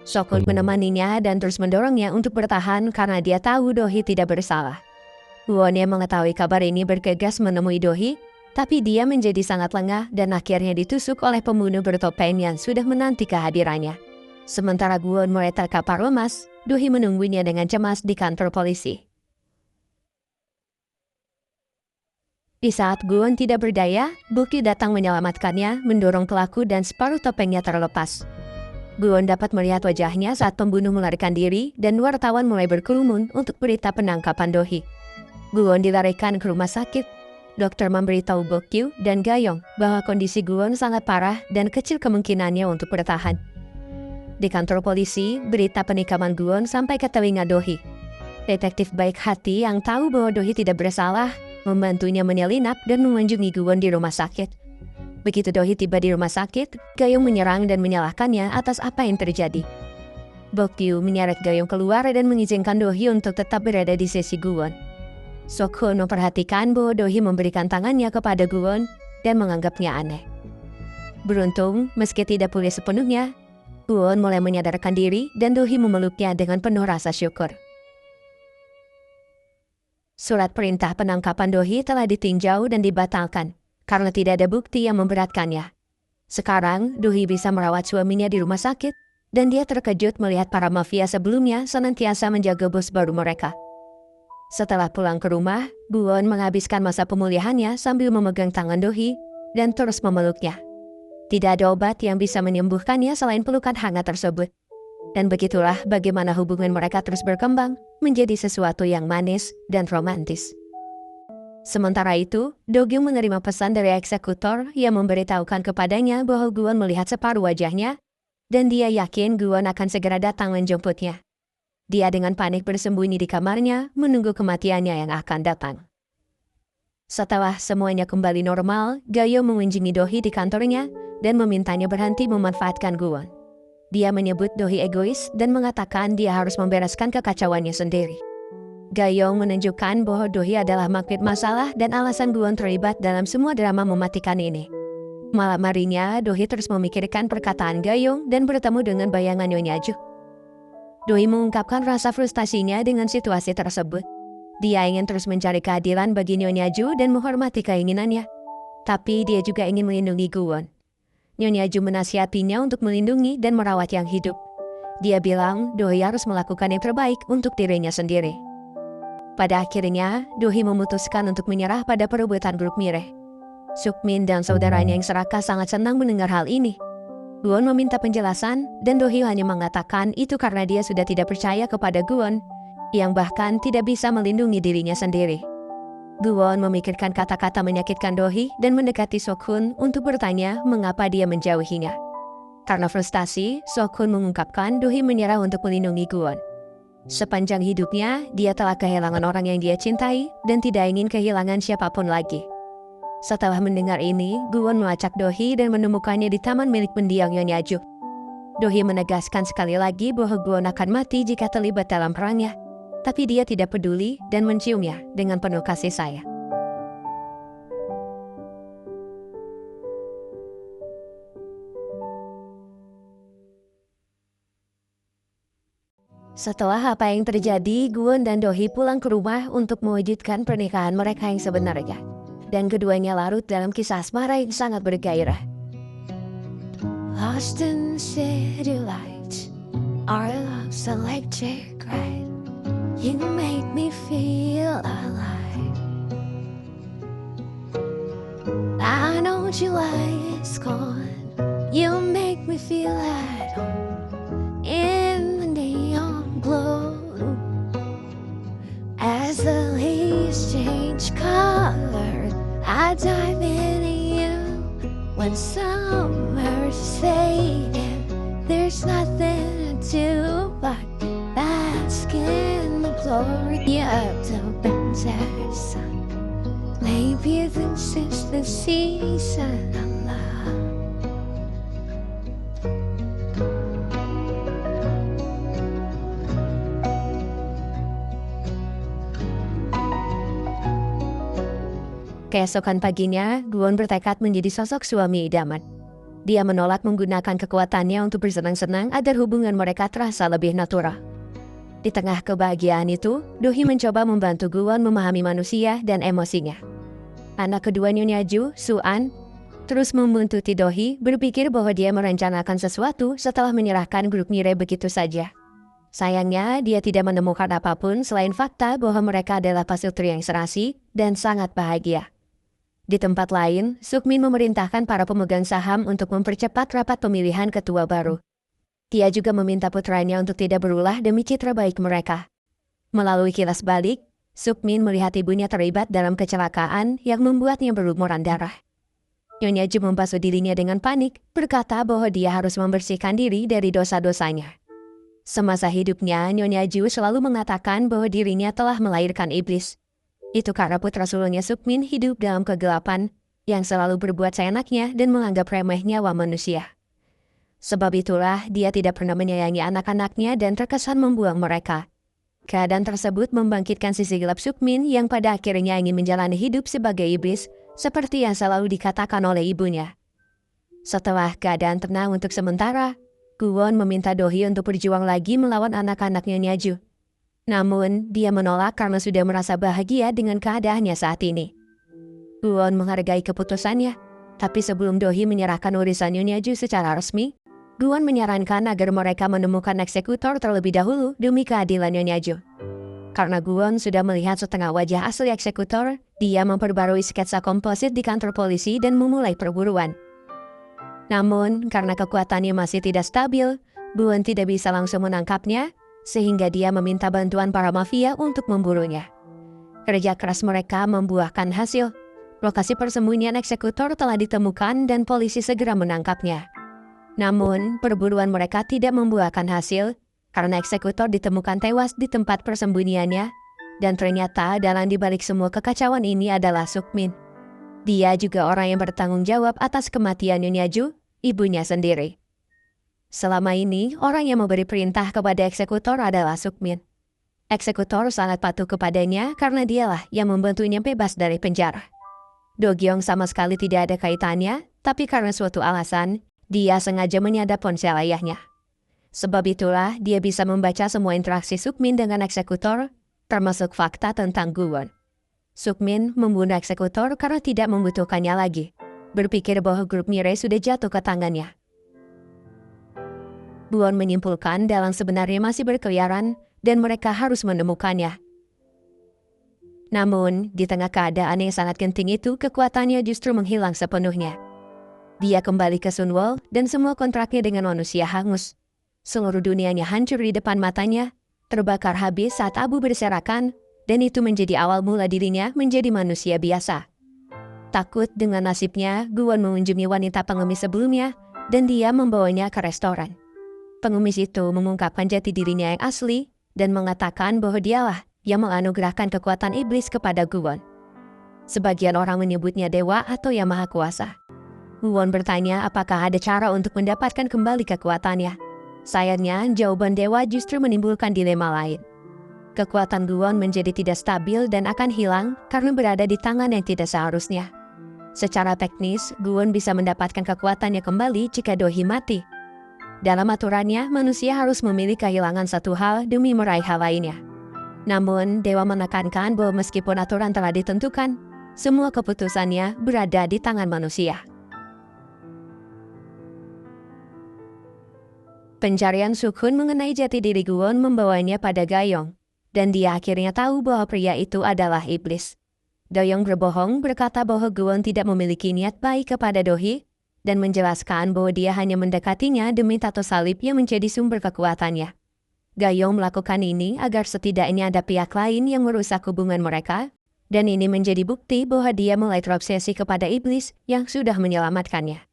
Sokun menemaninya dan terus mendorongnya untuk bertahan karena dia tahu Do-hee tidak bersalah. Gwon yang mengetahui kabar ini bergegas menemui Do-hee, tapi dia menjadi sangat lengah dan akhirnya ditusuk oleh pembunuh bertopeng yang sudah menanti kehadirannya. Sementara Gwon mulai terkapar lemas, Do-hee menunggunya dengan cemas di kantor polisi. Di saat Guwon tidak berdaya, Bukyu datang menyelamatkannya, mendorong pelaku dan separuh topengnya terlepas. Guwon dapat melihat wajahnya saat pembunuh melarikan diri dan wartawan mulai berkerumun untuk berita penangkapan Dohee. Guwon dilarikan ke rumah sakit. Dokter memberitahu Bukyu dan Gayong bahwa kondisi Guwon sangat parah dan kecil kemungkinannya untuk bertahan. Di kantor polisi, berita penikaman Guwon sampai ke telinga Dohee. Detektif baik hati yang tahu bahwa Dohee tidak bersalah, membantunya menyelinap dan mengunjungi Guwon di rumah sakit. Begitu Dohee tiba di rumah sakit, Gayong menyerang dan menyalahkannya atas apa yang terjadi. Bukyu menyeret Gayong keluar dan mengizinkan Dohee untuk tetap berada di sisi Guwon. Sok-hun memperhatikan bahwa Dohee memberikan tangannya kepada Guwon dan menganggapnya aneh. Beruntung, meski tidak pulih sepenuhnya, Guwon mulai menyadarkan diri dan Dohee memeluknya dengan penuh rasa syukur. Surat perintah penangkapan Dohee telah ditinjau dan dibatalkan karena tidak ada bukti yang memberatkannya. Sekarang, Dohee bisa merawat suaminya di rumah sakit dan dia terkejut melihat para mafia sebelumnya senantiasa menjaga bos baru mereka. Setelah pulang ke rumah, Guwon menghabiskan masa pemulihannya sambil memegang tangan Dohee dan terus memeluknya. Tidak ada obat yang bisa menyembuhkannya selain pelukan hangat tersebut. Dan begitulah bagaimana hubungan mereka terus berkembang menjadi sesuatu yang manis dan romantis. Sementara itu, Do-gyung menerima pesan dari eksekutor yang memberitahukan kepadanya bahwa Guwon melihat separuh wajahnya dan dia yakin Guwon akan segera datang menjemputnya. Dia dengan panik bersembunyi di kamarnya, menunggu kematiannya yang akan datang. Setelah semuanya kembali normal, Gayong mengunjungi Dohee di kantornya dan memintanya berhenti memanfaatkan Guwon. Dia menyebut Dohee egois dan mengatakan dia harus membereskan kekacauannya sendiri. Gayong menunjukkan bahwa Dohee adalah magnet masalah dan alasan Guwon terlibat dalam semua drama mematikan ini. Malam harinya, Dohee terus memikirkan perkataan Gayong dan bertemu dengan bayangan Nyonya Ju. Dohee mengungkapkan rasa frustasinya dengan situasi tersebut. Dia ingin terus mencari keadilan bagi Nyonya Ju dan menghormati keinginannya. Tapi dia juga ingin melindungi Guwon. Nyonya Ju menasihatinya untuk melindungi dan merawat yang hidup. Dia bilang Dohee harus melakukan yang terbaik untuk dirinya sendiri. Pada akhirnya, Dohee memutuskan untuk menyerah pada perebutan grup Mire. Sukmin dan saudaranya yang serakah sangat senang mendengar hal ini. Guwon meminta penjelasan dan Dohee hanya mengatakan itu karena dia sudah tidak percaya kepada Guwon, yang bahkan tidak bisa melindungi dirinya sendiri. Guwon memikirkan kata-kata menyakitkan Dohee dan mendekati Sok-hun untuk bertanya mengapa dia menjauhinya. Karena frustasi, Sok-hun mengungkapkan Dohee menyerah untuk melindungi Guwon. Sepanjang hidupnya, dia telah kehilangan orang yang dia cintai dan tidak ingin kehilangan siapapun lagi. Setelah mendengar ini, Guwon melacak Dohee dan menemukannya di taman milik mendiang Nyonya Ju. Dohee menegaskan sekali lagi bahwa Guwon akan mati jika terlibat dalam perangnya. Tapi dia tidak peduli dan menciumnya dengan penuh kasih sayang. Setelah apa yang terjadi, Guwon dan Dohee pulang ke rumah untuk mewujudkan pernikahan mereka yang sebenarnya. Dan keduanya larut dalam kisah asmara yang sangat bergairah. Lost in the city lights, our love's electric right. You make me feel alive. I know July is gone. You make me feel at home in the neon glow. As the leaves change color, I dive into you. When summer's fading, there's nothing to do but bask in the glory of the winter sun. Maybe this is the season of love. Keesokan paginya, Guwon bertekad menjadi sosok suami idaman. Dia menolak menggunakan kekuatannya untuk bersenang-senang agar hubungan mereka terasa lebih natural. Di tengah kebahagiaan itu, Dohee mencoba membantu Guwon memahami manusia dan emosinya. Anak kedua Nyonya Ju, Su-an, terus membuntuti Dohee, berpikir bahwa dia merencanakan sesuatu setelah menyerahkan grup Mire begitu saja. Sayangnya, dia tidak menemukan apapun selain fakta bahwa mereka adalah pasutri yang serasi dan sangat bahagia. Di tempat lain, Sukmin memerintahkan para pemegang saham untuk mempercepat rapat pemilihan ketua baru. Dia juga meminta putranya untuk tidak berulah demi citra baik mereka. Melalui kilas balik, Sukmin melihat ibunya terlibat dalam kecelakaan yang membuatnya berlumuran darah. Nyonya Ju membasuh dirinya dengan panik, berkata bahwa dia harus membersihkan diri dari dosa-dosanya. Semasa hidupnya, Nyonya Ju selalu mengatakan bahwa dirinya telah melahirkan iblis. Itu karena putra sulungnya Sukmin hidup dalam kegelapan, yang selalu berbuat seenaknya dan menganggap remeh nyawa manusia. Sebab itulah dia tidak pernah menyayangi anak-anaknya dan terkesan membuang mereka. Keadaan tersebut membangkitkan sisi gelap Sukmin yang pada akhirnya ingin menjalani hidup sebagai iblis, seperti yang selalu dikatakan oleh ibunya. Setelah keadaan tenang untuk sementara, Guwon meminta Dohee untuk berjuang lagi melawan anak-anaknya Nyonya Ju. Namun, dia menolak karena sudah merasa bahagia dengan keadaannya saat ini. Guwon menghargai keputusannya, tapi sebelum Dohee menyerahkan urusan Nyonya Ju secara resmi, Guwon menyarankan agar mereka menemukan eksekutor terlebih dahulu demi keadilan Nyonya Ju. Karena Guwon sudah melihat setengah wajah asli eksekutor, dia memperbarui sketsa komposit di kantor polisi dan memulai perburuan. Namun, karena kekuatannya masih tidak stabil, Guwon tidak bisa langsung menangkapnya, sehingga dia meminta bantuan para mafia untuk memburunya. Kerja keras mereka membuahkan hasil. Lokasi persembunyian eksekutor telah ditemukan dan polisi segera menangkapnya. Namun, perburuan mereka tidak membuahkan hasil, karena eksekutor ditemukan tewas di tempat persembunyiannya, dan ternyata dalang dibalik semua kekacauan ini adalah Sukmin. Dia juga orang yang bertanggung jawab atas kematian Nyonya Ju, ibunya sendiri. Selama ini, orang yang memberi perintah kepada eksekutor adalah Sukmin. Eksekutor sangat patuh kepadanya karena dialah yang membantunya bebas dari penjara. Do-gyong sama sekali tidak ada kaitannya, tapi karena suatu alasan, dia sengaja menyadap ponsel ayahnya. Sebab itulah dia bisa membaca semua interaksi Sukmin dengan eksekutor, termasuk fakta tentang Guwon. Sukmin membunuh eksekutor karena tidak membutuhkannya lagi, berpikir bahwa grup Mirai sudah jatuh ke tangannya. Guwon menyimpulkan dalang sebenarnya masih berkeliaran dan mereka harus menemukannya. Namun, di tengah keadaan yang sangat genting itu, kekuatannya justru menghilang sepenuhnya. Dia kembali ke Sunwol dan semua kontraknya dengan manusia hangus. Seluruh dunianya hancur di depan matanya, terbakar habis saat abu berserakan, dan itu menjadi awal mula dirinya menjadi manusia biasa. Takut dengan nasibnya, Guwon mengunjungi wanita pengemis sebelumnya, dan dia membawanya ke restoran. Pengemis itu mengungkapkan jati dirinya yang asli, dan mengatakan bahwa dialah yang menganugerahkan kekuatan iblis kepada Guwon. Sebagian orang menyebutnya dewa atau yang maha kuasa. Guwon bertanya apakah ada cara untuk mendapatkan kembali kekuatannya. Sayangnya, jawaban dewa justru menimbulkan dilema lain. Kekuatan Guwon menjadi tidak stabil dan akan hilang karena berada di tangan yang tidak seharusnya. Secara teknis, Guwon bisa mendapatkan kekuatannya kembali jika Dohee mati. Dalam aturannya, manusia harus memilih kehilangan satu hal demi meraih hal lainnya. Namun, dewa menekankan bahwa meskipun aturan telah ditentukan, semua keputusannya berada di tangan manusia. Pencarian Sukhun mengenai jati diri Guwon membawanya pada Gayong, dan dia akhirnya tahu bahwa pria itu adalah iblis. Gayong berbohong berkata bahwa Guwon tidak memiliki niat baik kepada Dohee, dan menjelaskan bahwa dia hanya mendekatinya demi tato salib yang menjadi sumber kekuatannya. Gayong melakukan ini agar setidaknya ada pihak lain yang merusak hubungan mereka, dan ini menjadi bukti bahwa dia mulai terobsesi kepada iblis yang sudah menyelamatkannya.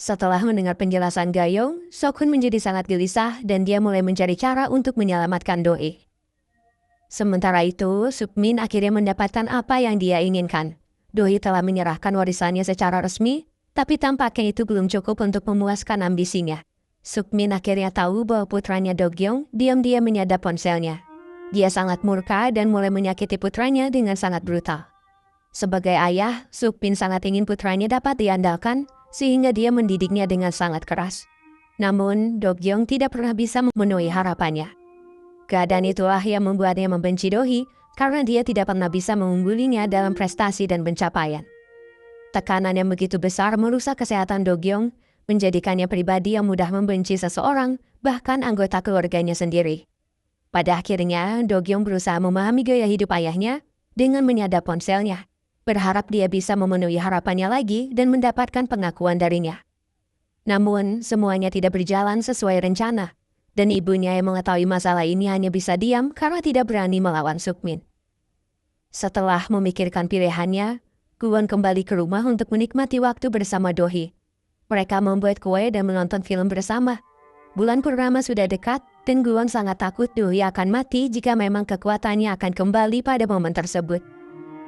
Setelah mendengar penjelasan Gayong, Sukhun menjadi sangat gelisah dan dia mulai mencari cara untuk menyelamatkan Dohee. Sementara itu, Sukmin akhirnya mendapatkan apa yang dia inginkan. Dohee telah menyerahkan warisannya secara resmi, tapi tampaknya itu belum cukup untuk memuaskan ambisinya. Sukmin akhirnya tahu bahwa putranya Do-gyong diam-diam menyadap ponselnya. Dia sangat murka dan mulai menyakiti putranya dengan sangat brutal. Sebagai ayah, Sukmin sangat ingin putranya dapat diandalkan, sehingga dia mendidiknya dengan sangat keras. Namun, Do-gyong tidak pernah bisa memenuhi harapannya. Keadaan itulah yang membuatnya membenci Dohee, karena dia tidak pernah bisa mengunggulinya dalam prestasi dan pencapaian. Tekanan yang begitu besar merusak kesehatan Do-gyong, menjadikannya pribadi yang mudah membenci seseorang, bahkan anggota keluarganya sendiri. Pada akhirnya, Do-gyong berusaha memahami gaya hidup ayahnya dengan menyadap ponselnya. berharap dia bisa memenuhi harapannya lagi dan mendapatkan pengakuan darinya. Namun, semuanya tidak berjalan sesuai rencana, dan ibunya yang mengetahui masalah ini hanya bisa diam karena tidak berani melawan Sukmin. Setelah memikirkan pilihannya, Guwon kembali ke rumah untuk menikmati waktu bersama Do-hee. Mereka membuat kue dan menonton film bersama. Bulan purnama sudah dekat, dan Guwon sangat takut Do-hee akan mati jika memang kekuatannya akan kembali pada momen tersebut.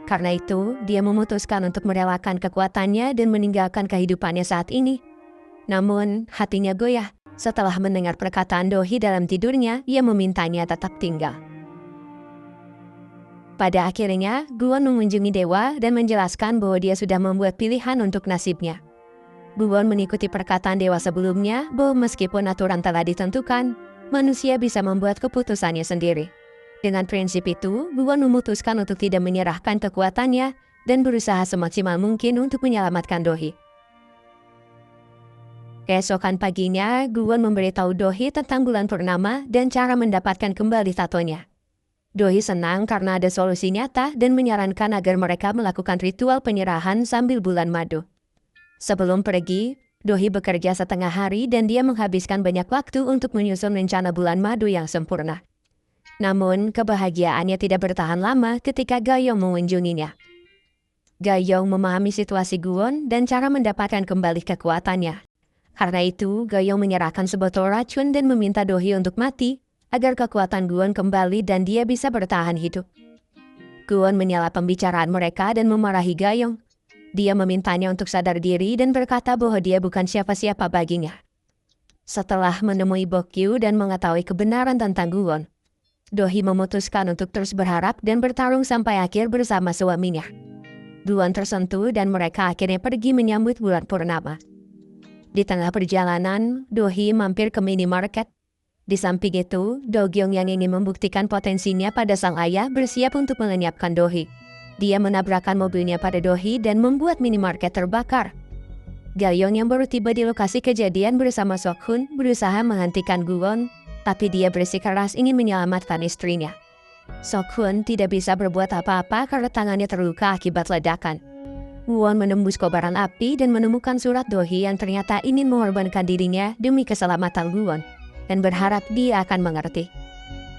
Karena itu, dia memutuskan untuk merelakan kekuatannya dan meninggalkan kehidupannya saat ini. Namun, hatinya goyah. Setelah mendengar perkataan Do-hee dalam tidurnya, ia memintanya tetap tinggal. Pada akhirnya, Guwon mengunjungi dewa dan menjelaskan bahwa dia sudah membuat pilihan untuk nasibnya. Guwon mengikuti perkataan dewa sebelumnya bahwa meskipun aturan telah ditentukan, manusia bisa membuat keputusannya sendiri. Dengan prinsip itu, Guwon memutuskan untuk tidak menyerahkan kekuatannya dan berusaha semaksimal mungkin untuk menyelamatkan Do-hee. Keesokan paginya, Guwon memberitahu Do-hee tentang bulan purnama dan cara mendapatkan kembali tatonya. Do-hee senang karena ada solusi nyata dan menyarankan agar mereka melakukan ritual penyerahan sambil bulan madu. Sebelum pergi, Do-hee bekerja setengah hari dan dia menghabiskan banyak waktu untuk menyusun rencana bulan madu yang sempurna. Namun, kebahagiaannya tidak bertahan lama ketika Gayong mengunjunginya. Gayong memahami situasi Guwon dan cara mendapatkan kembali kekuatannya. Karena itu, Gayong menyerahkan sebotol racun dan meminta Do-hee untuk mati, agar kekuatan Guwon kembali dan dia bisa bertahan hidup. Guwon menyela pembicaraan mereka dan memarahi Gayong. Dia memintanya untuk sadar diri dan berkata bahwa dia bukan siapa-siapa baginya. Setelah menemui Bokyu dan mengetahui kebenaran tentang Guwon, Do-hee memutuskan untuk terus berharap dan bertarung sampai akhir bersama suaminya. Guwon tersentuh dan mereka akhirnya pergi menyambut bulan purnama. Di tengah perjalanan, Do-hee mampir ke minimarket. Di samping itu, Do-gyong yang ingin membuktikan potensinya pada sang ayah bersiap untuk melenyapkan Do-hee. Dia menabrakkan mobilnya pada Do-hee dan membuat minimarket terbakar. Gayong yang baru tiba di lokasi kejadian bersama Sok-hun berusaha menghentikan Guwon, tapi dia bersikeras ingin menyelamatkan istrinya. Sok-hun tidak bisa berbuat apa-apa karena tangannya terluka akibat ledakan. Guwon menembus kobaran api dan menemukan surat Do-hee yang ternyata ingin mengorbankan dirinya demi keselamatan Guwon, dan berharap dia akan mengerti.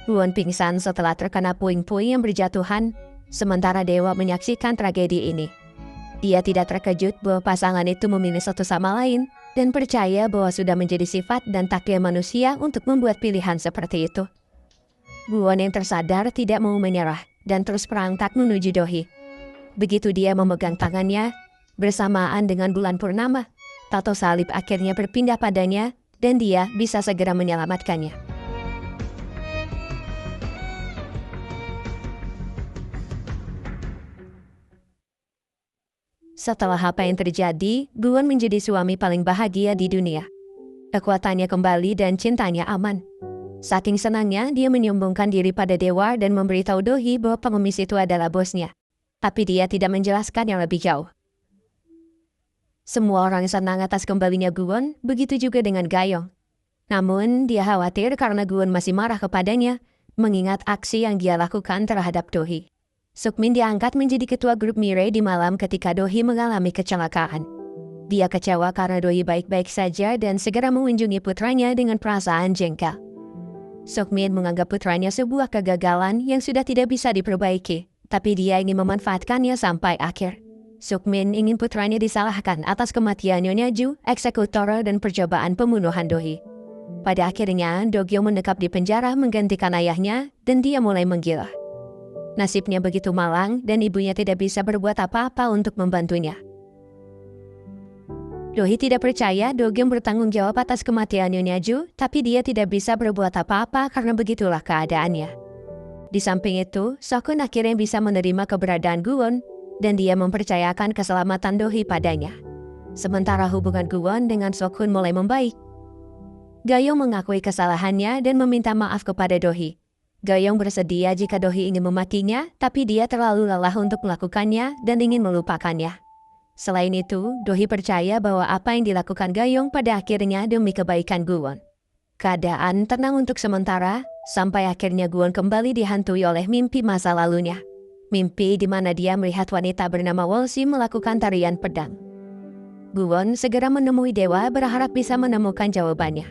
Guwon pingsan setelah terkena puing-puing yang berjatuhan, sementara dewa menyaksikan tragedi ini. Dia tidak terkejut bahwa pasangan itu memilih satu sama lain, dan percaya bahwa sudah menjadi sifat dan takdir manusia untuk membuat pilihan seperti itu. Guwon yang tersadar tidak mau menyerah, dan terus merangkak menuju Do-hee. Begitu dia memegang tangannya, bersamaan dengan bulan purnama, tato salib akhirnya berpindah padanya, dan dia bisa segera menyelamatkannya. Setelah apa yang terjadi, Guwon menjadi suami paling bahagia di dunia. Kekuatannya kembali dan cintanya aman. Saking senangnya, dia menyombongkan diri pada dewa dan memberitahu Do-hee bahwa pengemis itu adalah bosnya. Tapi dia tidak menjelaskan yang lebih jauh. Semua orang senang atas kembalinya Guwon, begitu juga dengan Gayong. Namun, dia khawatir karena Guwon masih marah kepadanya, mengingat aksi yang dia lakukan terhadap Do-hee. Sukmin diangkat menjadi ketua grup Mirai di malam ketika Do-hee mengalami kecelakaan. Dia kecewa karena Do-hee baik-baik saja dan segera mengunjungi putranya dengan perasaan jengkel. Sukmin menganggap putranya sebuah kegagalan yang sudah tidak bisa diperbaiki, tapi dia ingin memanfaatkannya sampai akhir. Sukmin ingin putranya disalahkan atas kematian Nyonya Ju, eksekutor dan percobaan pembunuhan Do-hee. Pada akhirnya, Do-gyo menetap di penjara menggantikan ayahnya dan dia mulai menggila. Nasibnya begitu malang dan ibunya tidak bisa berbuat apa-apa untuk membantunya. Do-hee tidak percaya Do-gyo bertanggung jawab atas kematian Nyonya Ju, tapi dia tidak bisa berbuat apa-apa karena begitulah keadaannya. Di samping itu, Sok-hun akhirnya bisa menerima keberadaan Guwon, dan dia mempercayakan keselamatan Do-hee padanya. Sementara hubungan Guwon dengan Sok-hun mulai membaik. Gayong mengakui kesalahannya dan meminta maaf kepada Do-hee. Gayong bersedia jika Do-hee ingin memakinya, tapi dia terlalu lelah untuk melakukannya dan ingin melupakannya. Selain itu, Do-hee percaya bahwa apa yang dilakukan Gayong pada akhirnya demi kebaikan Guwon. Keadaan tenang untuk sementara, sampai akhirnya Guwon kembali dihantui oleh mimpi masa lalunya. Mimpi di mana dia melihat wanita bernama Wolsim melakukan tarian pedang. Guwon segera menemui dewa berharap bisa menemukan jawabannya.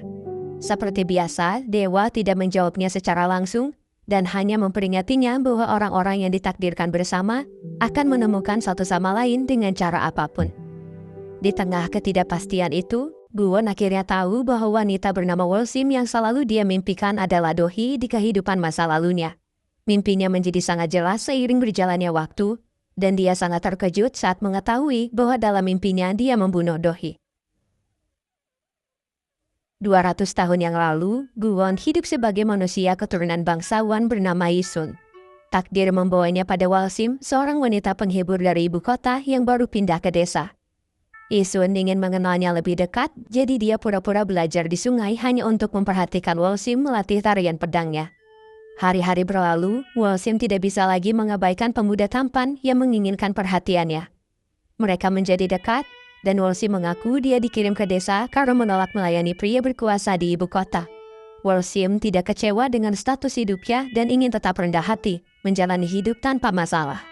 Seperti biasa, dewa tidak menjawabnya secara langsung dan hanya memperingatinya bahwa orang-orang yang ditakdirkan bersama akan menemukan satu sama lain dengan cara apapun. Di tengah ketidakpastian itu, Guwon akhirnya tahu bahwa wanita bernama Wolsim yang selalu dia mimpikan adalah Dohi di kehidupan masa lalunya. Mimpinya menjadi sangat jelas seiring berjalannya waktu, dan dia sangat terkejut saat mengetahui bahwa dalam mimpinya dia membunuh Dohi. 200 tahun yang lalu, Guwon hidup sebagai manusia keturunan bangsawan bernama Yisun. Takdir membawanya pada Wolsim, seorang wanita penghibur dari ibu kota yang baru pindah ke desa. Yisun ingin mengenalnya lebih dekat, jadi dia pura-pura belajar di sungai hanya untuk memperhatikan Wolsim melatih tarian pedangnya. Hari-hari berlalu, Wolsim tidak bisa lagi mengabaikan pemuda tampan yang menginginkan perhatiannya. Mereka menjadi dekat, dan Wolsim mengaku dia dikirim ke desa karena menolak melayani pria berkuasa di ibu kota. Wolsim tidak kecewa dengan status hidupnya dan ingin tetap rendah hati, menjalani hidup tanpa masalah.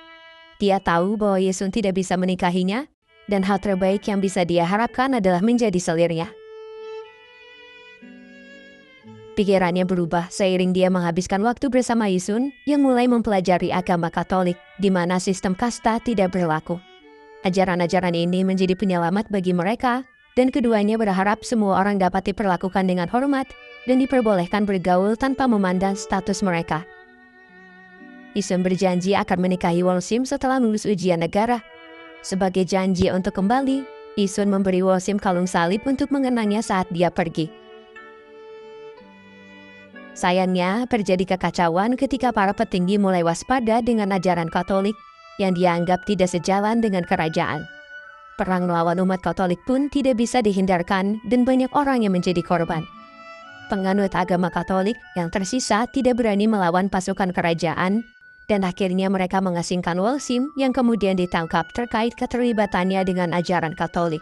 Dia tahu bahwa Yisun tidak bisa menikahinya, dan hal terbaik yang bisa dia harapkan adalah menjadi selirnya. Pikirannya berubah seiring dia menghabiskan waktu bersama Yisun yang mulai mempelajari agama Katolik, di mana sistem kasta tidak berlaku. Ajaran-ajaran ini menjadi penyelamat bagi mereka, dan keduanya berharap semua orang dapat diperlakukan dengan hormat dan diperbolehkan bergaul tanpa memandang status mereka. Yisun berjanji akan menikahi Wolsim setelah lulus ujian negara. Sebagai janji untuk kembali, Yisun memberi Wolsim kalung salib untuk mengenangnya saat dia pergi. Sayangnya, terjadi kekacauan ketika para petinggi mulai waspada dengan ajaran Katolik yang dianggap tidak sejalan dengan kerajaan. Perang melawan umat Katolik pun tidak bisa dihindarkan dan banyak orang yang menjadi korban. Penganut agama Katolik yang tersisa tidak berani melawan pasukan kerajaan, dan akhirnya mereka mengasingkan Wolsim yang kemudian ditangkap terkait keterlibatannya dengan ajaran Katolik.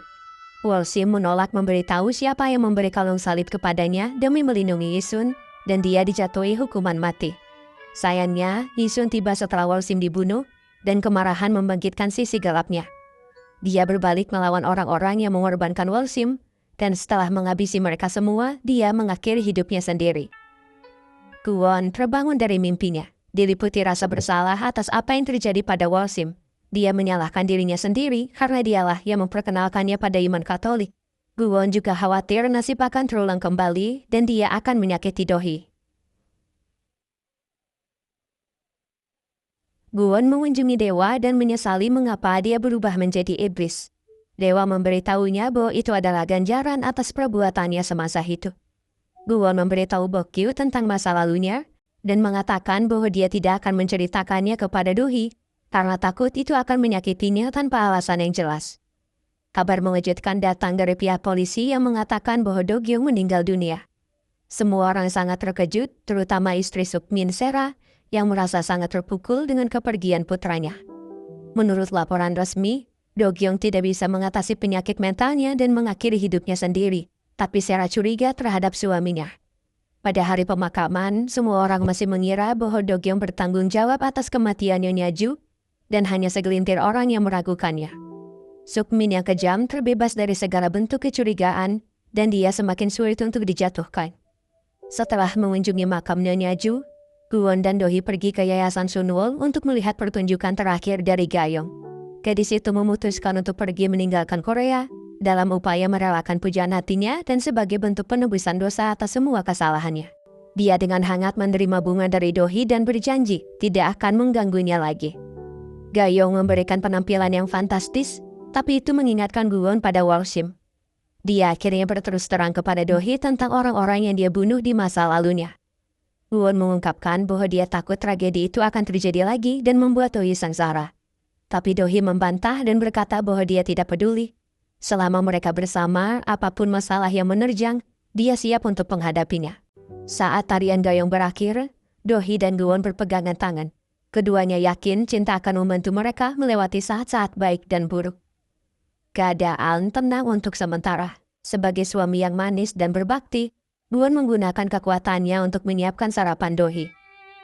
Wolsim menolak memberitahu siapa yang memberi kalung salib kepadanya demi melindungi Yisun, dan dia dijatuhi hukuman mati. Sayangnya, Yisun tiba setelah Wolsim dibunuh, dan kemarahan membangkitkan sisi gelapnya. Dia berbalik melawan orang-orang yang mengorbankan Wolsim, dan setelah menghabisi mereka semua, dia mengakhiri hidupnya sendiri. Guwon terbangun dari mimpinya, diliputi rasa bersalah atas apa yang terjadi pada Wolsim. Dia menyalahkan dirinya sendiri karena dialah yang memperkenalkannya pada iman Katolik. Guwon juga khawatir nasib akan terulang kembali dan dia akan menyakiti Dohi. Guwon mengunjungi dewa dan menyesali mengapa dia berubah menjadi iblis. Dewa memberitahunya bahwa itu adalah ganjaran atas perbuatannya semasa itu. Guwon memberitahu Bokyu tentang masa lalunya dan mengatakan bahwa dia tidak akan menceritakannya kepada Dohi karena takut itu akan menyakitinya tanpa alasan yang jelas. Kabar mengejutkan datang dari pihak polisi yang mengatakan bahwa Dogyung meninggal dunia. Semua orang sangat terkejut, terutama istri Sukmin Sera, yang merasa sangat terpukul dengan kepergian putranya. Menurut laporan resmi, Dogyung tidak bisa mengatasi penyakit mentalnya dan mengakhiri hidupnya sendiri, tapi Sera curiga terhadap suaminya. Pada hari pemakaman, semua orang masih mengira bahwa Dogyung bertanggung jawab atas kematian Nyonya Ju, dan hanya segelintir orang yang meragukannya. Sukmin yang kejam terbebas dari segala bentuk kecurigaan, dan dia semakin sulit untuk dijatuhkan. Setelah mengunjungi makam Nyonya Ju, Guwon dan Dohi pergi ke Yayasan Sunwol untuk melihat pertunjukan terakhir dari Gayong. Gadis itu memutuskan untuk pergi meninggalkan Korea dalam upaya merelakan pujaan hatinya dan sebagai bentuk penebusan dosa atas semua kesalahannya. Dia dengan hangat menerima bunga dari Dohi dan berjanji tidak akan mengganggunya lagi. Gayong memberikan penampilan yang fantastis, tapi itu mengingatkan Guwon pada Wolsim. Dia akhirnya berterus terang kepada Dohi tentang orang-orang yang dia bunuh di masa lalunya. Guwon mengungkapkan bahwa dia takut tragedi itu akan terjadi lagi dan membuat Dohi sengsara. Tapi Dohi membantah dan berkata bahwa dia tidak peduli. Selama mereka bersama, apapun masalah yang menerjang, dia siap untuk menghadapinya. Saat tarian Gayong berakhir, Dohi dan Guwon berpegangan tangan. Keduanya yakin cinta akan membantu mereka melewati saat-saat baik dan buruk. Keadaan tenang untuk sementara. Sebagai suami yang manis dan berbakti, Guwon menggunakan kekuatannya untuk menyiapkan sarapan Dohi.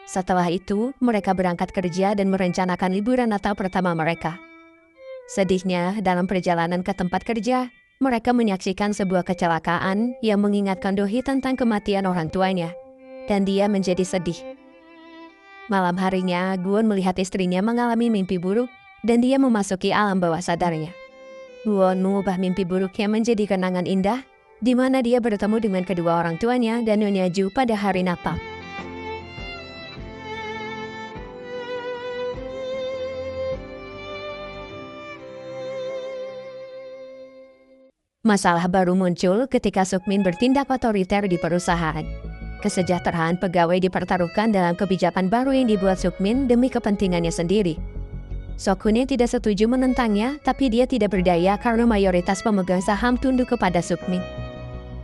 Setelah itu, mereka berangkat kerja dan merencanakan liburan Natal pertama mereka. Sedihnya, dalam perjalanan ke tempat kerja, mereka menyaksikan sebuah kecelakaan yang mengingatkan Do-hee tentang kematian orang tuanya, dan dia menjadi sedih. Malam harinya, Gun melihat istrinya mengalami mimpi buruk, dan dia memasuki alam bawah sadarnya. Gun mengubah mimpi buruknya menjadi kenangan indah, di mana dia bertemu dengan kedua orang tuanya dan Nyonya Ju pada hari Natal. Masalah baru muncul ketika Sukmin bertindak otoriter di perusahaan. Kesejahteraan pegawai dipertaruhkan dalam kebijakan baru yang dibuat Sukmin demi kepentingannya sendiri. Sokune tidak setuju menentangnya, tapi dia tidak berdaya karena mayoritas pemegang saham tunduk kepada Sukmin.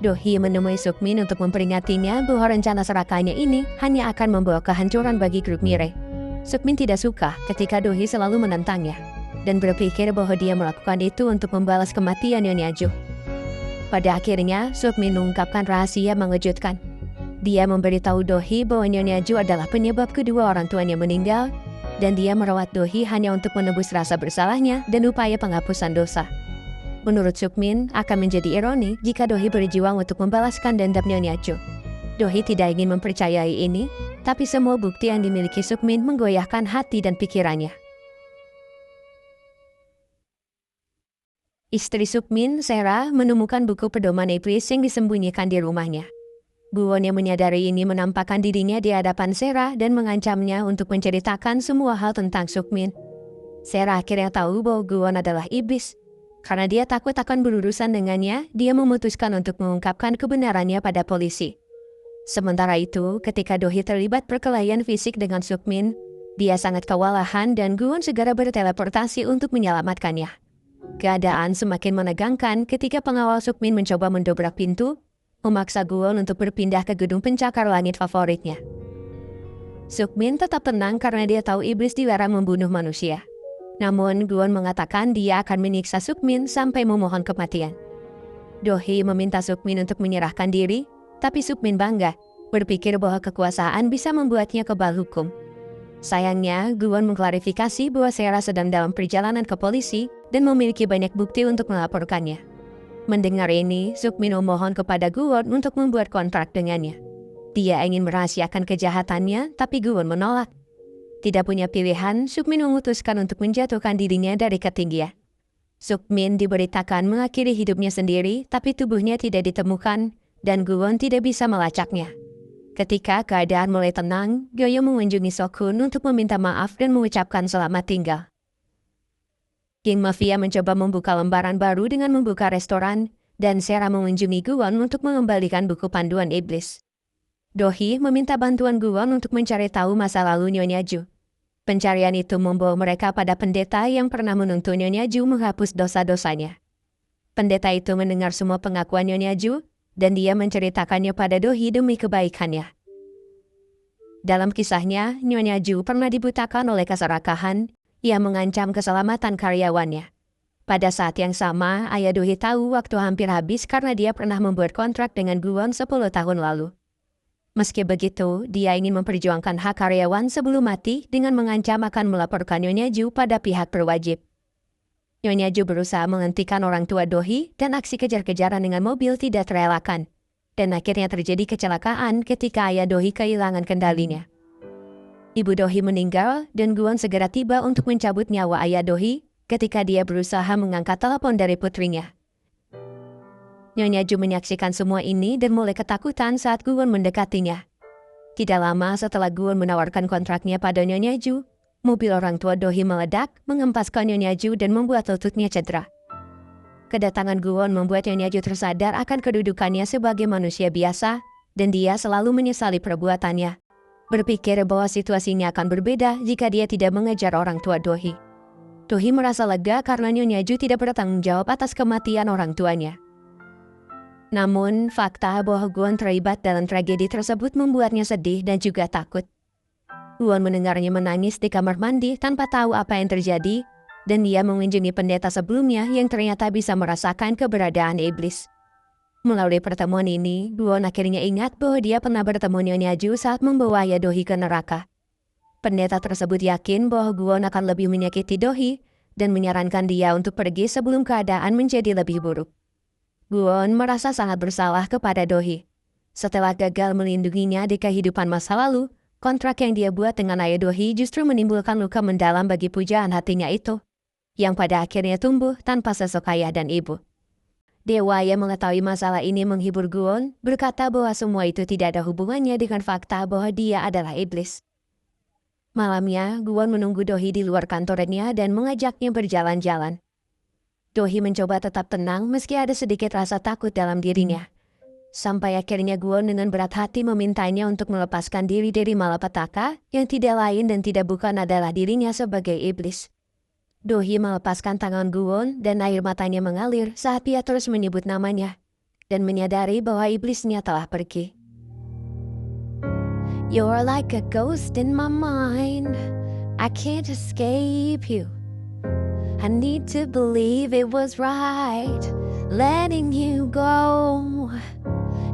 Do-hee menemui Sukmin untuk memperingatinya bahwa rencana serakahnya ini hanya akan membawa kehancuran bagi grup Mirai. Sukmin tidak suka ketika Do-hee selalu menentangnya, dan berpikir bahwa dia melakukan itu untuk membalas kematian Nyonya Ju. Pada akhirnya, Sukmin mengungkapkan rahasia mengejutkan. Dia memberitahu Do-hee bahwa Nyonya Ju adalah penyebab kedua orang tuanya meninggal, dan dia merawat Do-hee hanya untuk menebus rasa bersalahnya dan upaya penghapusan dosa. Menurut Sukmin, akan menjadi ironi jika Do-hee berjuang untuk membalaskan dendam Nyonya Ju. Do-hee tidak ingin mempercayai ini, tapi semua bukti yang dimiliki Sukmin menggoyahkan hati dan pikirannya. Istri Sukmin, Sera, menemukan buku pedoman iblis yang disembunyikan di rumahnya. Gun yang menyadari ini menampakkan dirinya di hadapan Sera dan mengancamnya untuk menceritakan semua hal tentang Sukmin. Sera akhirnya tahu bahwa Gun adalah iblis. Karena dia takut akan berurusan dengannya, dia memutuskan untuk mengungkapkan kebenarannya pada polisi. Sementara itu, ketika Do-hee terlibat perkelahian fisik dengan Sukmin, dia sangat kewalahan dan Gun segera berteleportasi untuk menyelamatkannya. Keadaan semakin menegangkan ketika pengawal Sukmin mencoba mendobrak pintu, memaksa Gun untuk berpindah ke gedung pencakar langit favoritnya. Sukmin tetap tenang karena dia tahu iblis dilarang membunuh manusia. Namun Gun mengatakan dia akan menyiksa Sukmin sampai memohon kematian. Do-hee meminta Sukmin untuk menyerahkan diri, tapi Sukmin bangga, berpikir bahwa kekuasaan bisa membuatnya kebal hukum. Sayangnya, Gun mengklarifikasi bahwa Sera sedang dalam perjalanan ke polisi dan memiliki banyak bukti untuk melaporkannya. Mendengar ini, Sukmin memohon kepada Gun untuk membuat kontrak dengannya. Dia ingin merahasiakan kejahatannya, tapi Gun menolak. Tidak punya pilihan, Sukmin memutuskan untuk menjatuhkan dirinya dari ketinggian. Sukmin diberitakan mengakhiri hidupnya sendiri, tapi tubuhnya tidak ditemukan, dan Gun tidak bisa melacaknya. Ketika keadaan mulai tenang, Goyo mengunjungi Sokun untuk meminta maaf dan mengucapkan selamat tinggal. King Mafia mencoba membuka lembaran baru dengan membuka restoran, dan Sera mengunjungi Gun untuk mengembalikan buku panduan iblis. Do-hee meminta bantuan Gun untuk mencari tahu masa lalu Nyonya Ju. Pencarian itu membawa mereka pada pendeta yang pernah menuntut Nyonya Ju menghapus dosa-dosanya. Pendeta itu mendengar semua pengakuan Nyonya Ju, dan dia menceritakannya pada Do-hee demi kebaikannya. Dalam kisahnya, Nyonya Ju pernah dibutakan oleh keserakahan yang mengancam keselamatan karyawannya. Pada saat yang sama, ayah Do-hee tahu waktu hampir habis karena dia pernah membuat kontrak dengan Gun 10 tahun lalu. Meski begitu, dia ingin memperjuangkan hak karyawan sebelum mati dengan mengancam akan melaporkan Nyonya Ju pada pihak berwajib. Nyonya Ju berusaha menghentikan orang tua Do-hee dan aksi kejar-kejaran dengan mobil tidak terelakkan. Dan akhirnya terjadi kecelakaan ketika ayah Do-hee kehilangan kendalinya. Ibu Do-hee meninggal dan Gun segera tiba untuk mencabut nyawa ayah Do-hee ketika dia berusaha mengangkat telepon dari putrinya. Nyonya Ju menyaksikan semua ini dan mulai ketakutan saat Gun mendekatinya. Tidak lama setelah Gun menawarkan kontraknya pada Nyonya Ju, mobil orang tua Do-hee meledak, mengempaskan Nyonya Ju dan membuat lututnya cedera. Kedatangan Gun membuat Nyonya Ju tersadar akan kedudukannya sebagai manusia biasa, dan dia selalu menyesali perbuatannya. Berpikir bahwa situasinya akan berbeda jika dia tidak mengejar orang tua Do-hee. Do-hee merasa lega karena Nyonya Ju tidak bertanggung jawab atas kematian orang tuanya. Namun, fakta bahwa Gun terlibat dalam tragedi tersebut membuatnya sedih dan juga takut. Gun mendengarnya menangis di kamar mandi tanpa tahu apa yang terjadi, dan dia mengunjungi pendeta sebelumnya yang ternyata bisa merasakan keberadaan iblis. Melalui pertemuan ini, Gun akhirnya ingat bahwa dia pernah bertemu Nyonya Ju saat membawa ayah Do-hee ke neraka. Pendeta tersebut yakin bahwa Guwon akan lebih menyakiti Dohee dan menyarankan dia untuk pergi sebelum keadaan menjadi lebih buruk. Guwon merasa sangat bersalah kepada Dohee. Setelah gagal melindunginya di kehidupan masa lalu, kontrak yang dia buat dengan ayah Dohee justru menimbulkan luka mendalam bagi pujaan hatinya itu, yang pada akhirnya tumbuh tanpa sosok ayah dan ibu. Dewa yang mengetahui masalah ini menghibur Guwon, berkata bahwa semua itu tidak ada hubungannya dengan fakta bahwa dia adalah iblis. Malamnya, Guwon menunggu Dohee di luar kantornya dan mengajaknya berjalan-jalan. Dohee mencoba tetap tenang meski ada sedikit rasa takut dalam dirinya. Sampai akhirnya Guwon dengan berat hati memintanya untuk melepaskan diri dari malapetaka yang tidak lain dan tidak bukan adalah dirinya sebagai iblis. Dohee melepaskan tangan Guwon dan air matanya mengalir saat dia terus menyebut namanya dan menyadari bahwa iblisnya telah pergi. You're like a ghost in my mind. I can't escape you. I need to believe it was right letting you go.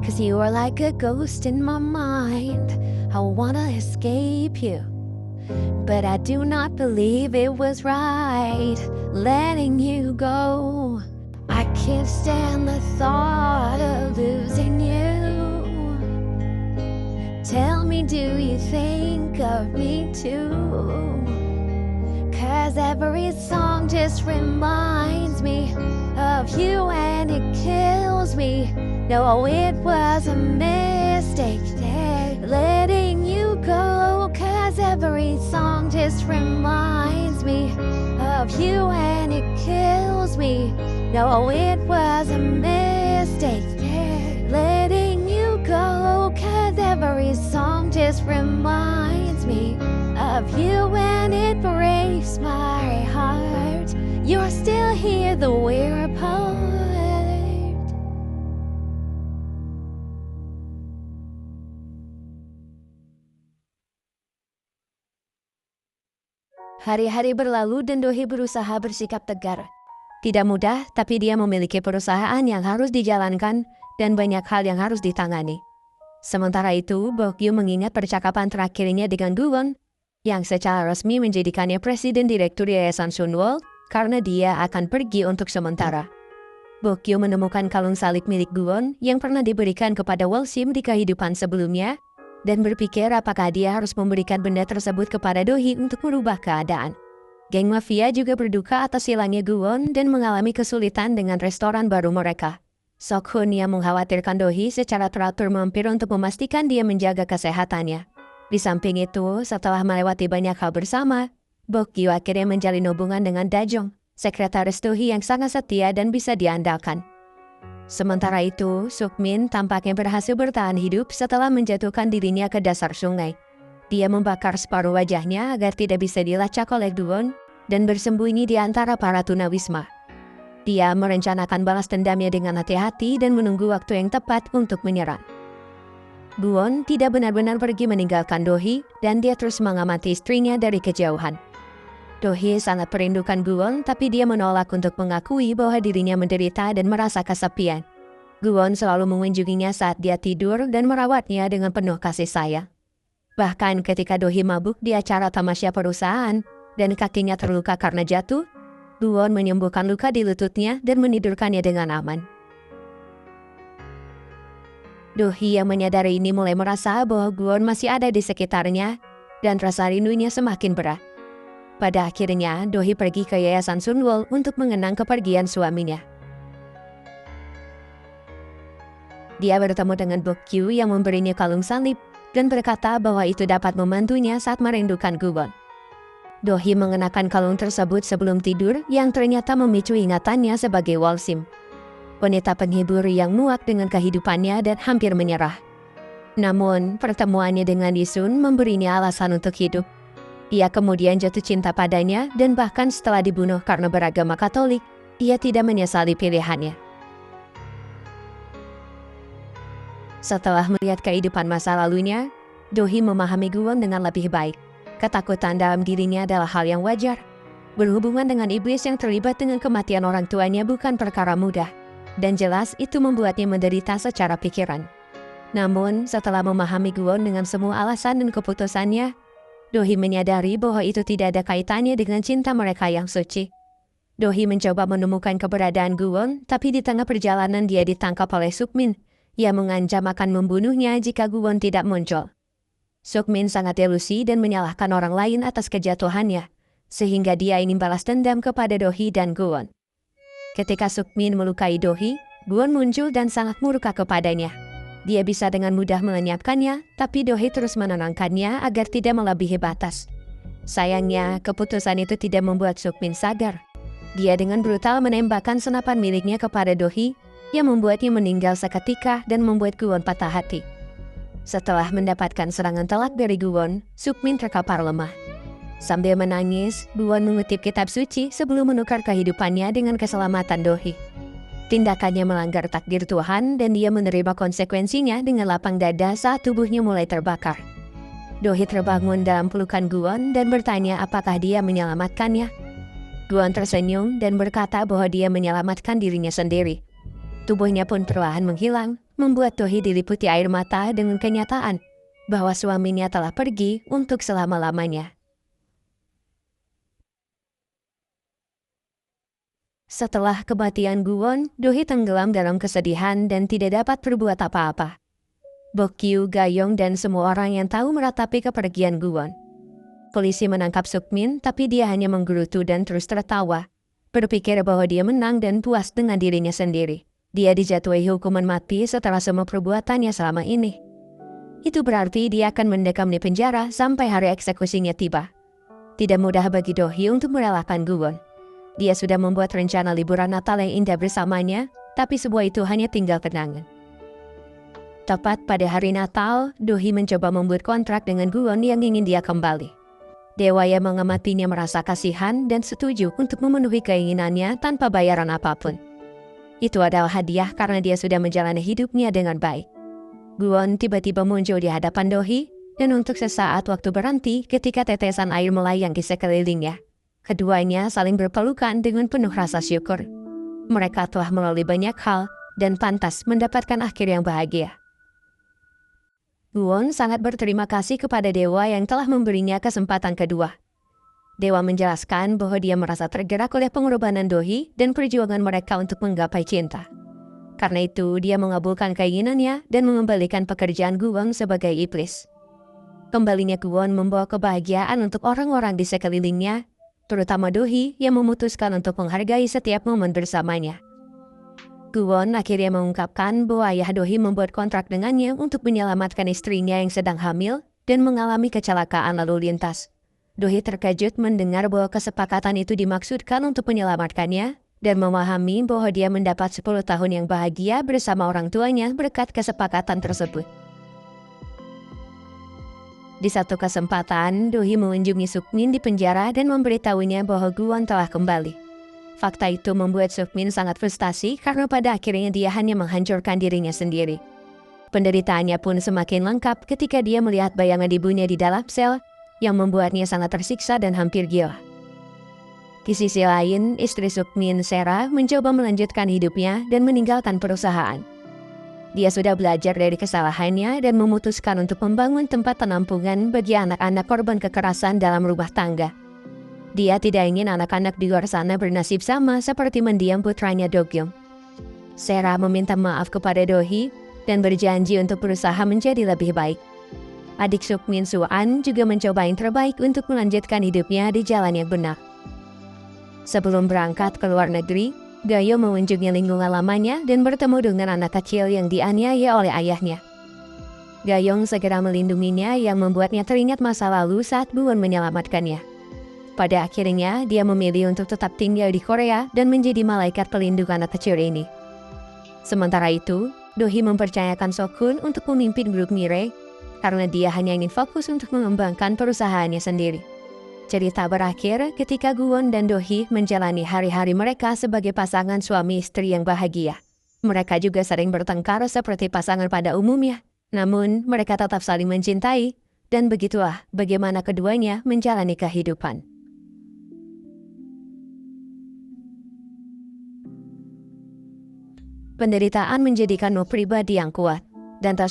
'Cause you are like a ghost in my mind. I wanna escape you, but I do not believe it was right letting you go. I can't stand the thought of losing you. Tell me, do you think of me too? 'Cause every song just reminds me of you and it kills me. No, it was a mistake letting you go. 'Cause every song just reminds me of you and it kills me. No, it was a mistake letting you go. 'Cause every song just reminds me of you and it breaks my heart. You're still here though we're apart. Hari-hari berlalu dan Dohee berusaha bersikap tegar. Tidak mudah, tapi dia memiliki perusahaan yang harus dijalankan dan banyak hal yang harus ditangani. Sementara itu, Bokyu mengingat percakapan terakhirnya dengan Guwon, yang secara resmi menjadikannya presiden direktur Yayasan Sunwol karena dia akan pergi untuk sementara. Bokyu menemukan kalung salib milik Guwon yang pernah diberikan kepada Wolsim di kehidupan sebelumnya, dan berpikir apakah dia harus memberikan benda tersebut kepada Dohee untuk merubah keadaan. Geng mafia juga berduka atas hilangnya Guwon dan mengalami kesulitan dengan restoran baru mereka. Sok-hun yang mengkhawatirkan Dohee secara teratur mampir untuk memastikan dia menjaga kesehatannya. Di samping itu, setelah melewati banyak hal bersama, Bokyu akhirnya menjalin hubungan dengan Dajong, sekretaris Dohee yang sangat setia dan bisa diandalkan. Sementara itu, Sukmin tampaknya berhasil bertahan hidup setelah menjatuhkan dirinya ke dasar sungai. Dia membakar separuh wajahnya agar tidak bisa dilacak oleh Guwon dan bersembunyi di antara para tunawisma. Dia merencanakan balas dendamnya dengan hati-hati dan menunggu waktu yang tepat untuk menyerang. Guwon tidak benar-benar pergi meninggalkan Dohee dan dia terus mengamati istrinya dari kejauhan. Dohee sangat merindukan Guwon, tapi dia menolak untuk mengakui bahwa dirinya menderita dan merasa kesepian. Guwon selalu mengunjunginya saat dia tidur dan merawatnya dengan penuh kasih sayang. Bahkan ketika Dohee mabuk di acara tamasya perusahaan dan kakinya terluka karena jatuh, Guwon menyembuhkan luka di lututnya dan menidurkannya dengan aman. Dohee yang menyadari ini mulai merasa bahwa Guwon masih ada di sekitarnya dan rasa rindunya semakin berat. Pada akhirnya, Dohee pergi ke Yayasan Sunwol untuk mengenang kepergian suaminya. Dia bertemu dengan Bokyu yang memberinya kalung salib dan berkata bahwa itu dapat membantunya saat merindukan Guwon. Dohee mengenakan kalung tersebut sebelum tidur yang ternyata memicu ingatannya sebagai Wolsim, wanita penghibur yang muak dengan kehidupannya dan hampir menyerah. Namun, pertemuannya dengan Yisun memberinya alasan untuk hidup. Ia kemudian jatuh cinta padanya dan bahkan setelah dibunuh karena beragama Katolik, ia tidak menyesali pilihannya. Setelah melihat kehidupan masa lalunya, Dohee memahami Guwon dengan lebih baik. Ketakutan dalam dirinya adalah hal yang wajar. Berhubungan dengan iblis yang terlibat dengan kematian orang tuanya bukan perkara mudah, dan jelas itu membuatnya menderita secara pikiran. Namun, setelah memahami Guwon dengan semua alasan dan keputusannya, Do-hee menyadari bahwa itu tidak ada kaitannya dengan cinta mereka yang suci. Do-hee mencoba menemukan keberadaan Gu-won, tapi di tengah perjalanan dia ditangkap oleh Suk-min. Ia mengancam akan membunuhnya jika Gu-won tidak muncul. Suk-min sangat delusi dan menyalahkan orang lain atas kejatuhannya, sehingga dia ingin balas dendam kepada Do-hee dan Gu-won. Ketika Suk-min melukai Do-hee, Gu-won muncul dan sangat murka kepadanya. Dia bisa dengan mudah melenyapkannya, tapi Do-hee terus menenangkannya agar tidak melebihi batas. Sayangnya, keputusan itu tidak membuat Suk-min sadar. Dia dengan brutal menembakkan senapan miliknya kepada Do-hee, yang membuatnya meninggal seketika dan membuat Gu-won patah hati. Setelah mendapatkan serangan telak dari Gu-won, Suk-min terkapar lemah. Sambil menangis, Gu-won mengutip kitab suci sebelum menukar kehidupannya dengan keselamatan Do-hee. Tindakannya melanggar takdir Tuhan dan dia menerima konsekuensinya dengan lapang dada saat tubuhnya mulai terbakar. Do-hee terbangun dalam pelukan Gu-won dan bertanya apakah dia menyelamatkannya. Gu-won tersenyum dan berkata bahwa dia menyelamatkan dirinya sendiri. Tubuhnya pun perlahan menghilang, membuat Do-hee diliputi air mata dengan kenyataan bahwa suaminya telah pergi untuk selama-lamanya. Setelah kematian Gu-won, Do-hee tenggelam dalam kesedihan dan tidak dapat berbuat apa-apa. Bok-kyu, Ga-yong, dan semua orang yang tahu meratapi kepergian Gu-won. Polisi menangkap Suk-min, tapi dia hanya menggerutu dan terus tertawa, berpikir bahwa dia menang dan puas dengan dirinya sendiri. Dia dijatuhi hukuman mati setelah semua perbuatannya selama ini. Itu berarti dia akan mendekam di penjara sampai hari eksekusinya tiba. Tidak mudah bagi Do-hee untuk merelakan Gu-won. Dia sudah membuat rencana liburan Natal yang indah bersamanya, tapi semua itu hanya tinggal kenangan. Tepat pada hari Natal, Do-hee mencoba membuat kontrak dengan Gu-won yang ingin dia kembali. Dewa yang mengamatinya merasa kasihan dan setuju untuk memenuhi keinginannya tanpa bayaran apapun. Itu adalah hadiah karena dia sudah menjalani hidupnya dengan baik. Gu-won tiba-tiba muncul di hadapan Do-hee, dan untuk sesaat waktu berhenti ketika tetesan air melayang di sekelilingnya. Keduanya saling berpelukan dengan penuh rasa syukur. Mereka telah melalui banyak hal dan pantas mendapatkan akhir yang bahagia. Gu-won sangat berterima kasih kepada Dewa yang telah memberinya kesempatan kedua. Dewa menjelaskan bahwa dia merasa tergerak oleh pengorbanan Do-hee dan perjuangan mereka untuk menggapai cinta. Karena itu, dia mengabulkan keinginannya dan mengembalikan pekerjaan Gu-won sebagai iblis. Kembalinya Gu-won membawa kebahagiaan untuk orang-orang di sekelilingnya, terutama Do-hee yang memutuskan untuk menghargai setiap momen bersamanya. Gu-won akhirnya mengungkapkan bahwa ayah Do-hee membuat kontrak dengannya untuk menyelamatkan istrinya yang sedang hamil dan mengalami kecelakaan lalu lintas. Do-hee terkejut mendengar bahwa kesepakatan itu dimaksudkan untuk menyelamatkannya dan memahami bahwa dia mendapat 10 tahun yang bahagia bersama orang tuanya berkat kesepakatan tersebut. Di satu kesempatan, Do-hee mengunjungi Suk-min di penjara dan memberitahunya bahwa Gu-won telah kembali. Fakta itu membuat Suk-min sangat frustasi karena pada akhirnya dia hanya menghancurkan dirinya sendiri. Penderitaannya pun semakin lengkap ketika dia melihat bayangan ibunya di dalam sel yang membuatnya sangat tersiksa dan hampir gila. Di sisi lain, istri Suk-min, Sera, mencoba melanjutkan hidupnya dan meninggalkan perusahaan. Dia sudah belajar dari kesalahannya dan memutuskan untuk membangun tempat penampungan bagi anak-anak korban kekerasan dalam rumah tangga. Dia tidak ingin anak-anak di luar sana bernasib sama seperti mendiang putranya Do-kyung. Sera meminta maaf kepada Do-hee dan berjanji untuk berusaha menjadi lebih baik. Adik Suk-min, Su-an, juga mencoba yang terbaik untuk melanjutkan hidupnya di jalan yang benar. Sebelum berangkat ke luar negeri, Ga-yeong mengunjungi lingkungan lamanya dan bertemu dengan anak kecil yang dianiaya oleh ayahnya. Ga-yeong segera melindunginya yang membuatnya teringat masa lalu saat Gu-won menyelamatkannya. Pada akhirnya, dia memilih untuk tetap tinggal di Korea dan menjadi malaikat pelindung anak kecil ini. Sementara itu, Do-hee mempercayakan Sok-hun untuk memimpin grup Mirai karena dia hanya ingin fokus untuk mengembangkan perusahaannya sendiri. Cerita berakhir ketika Gu-won dan Do-hee menjalani hari-hari mereka sebagai pasangan suami istri yang bahagia. Mereka juga sering bertengkar seperti pasangan pada umumnya, namun mereka tetap saling mencintai, dan begitulah bagaimana keduanya menjalani kehidupan. Penderitaan menjadikanmu pribadi yang kuat, dan tak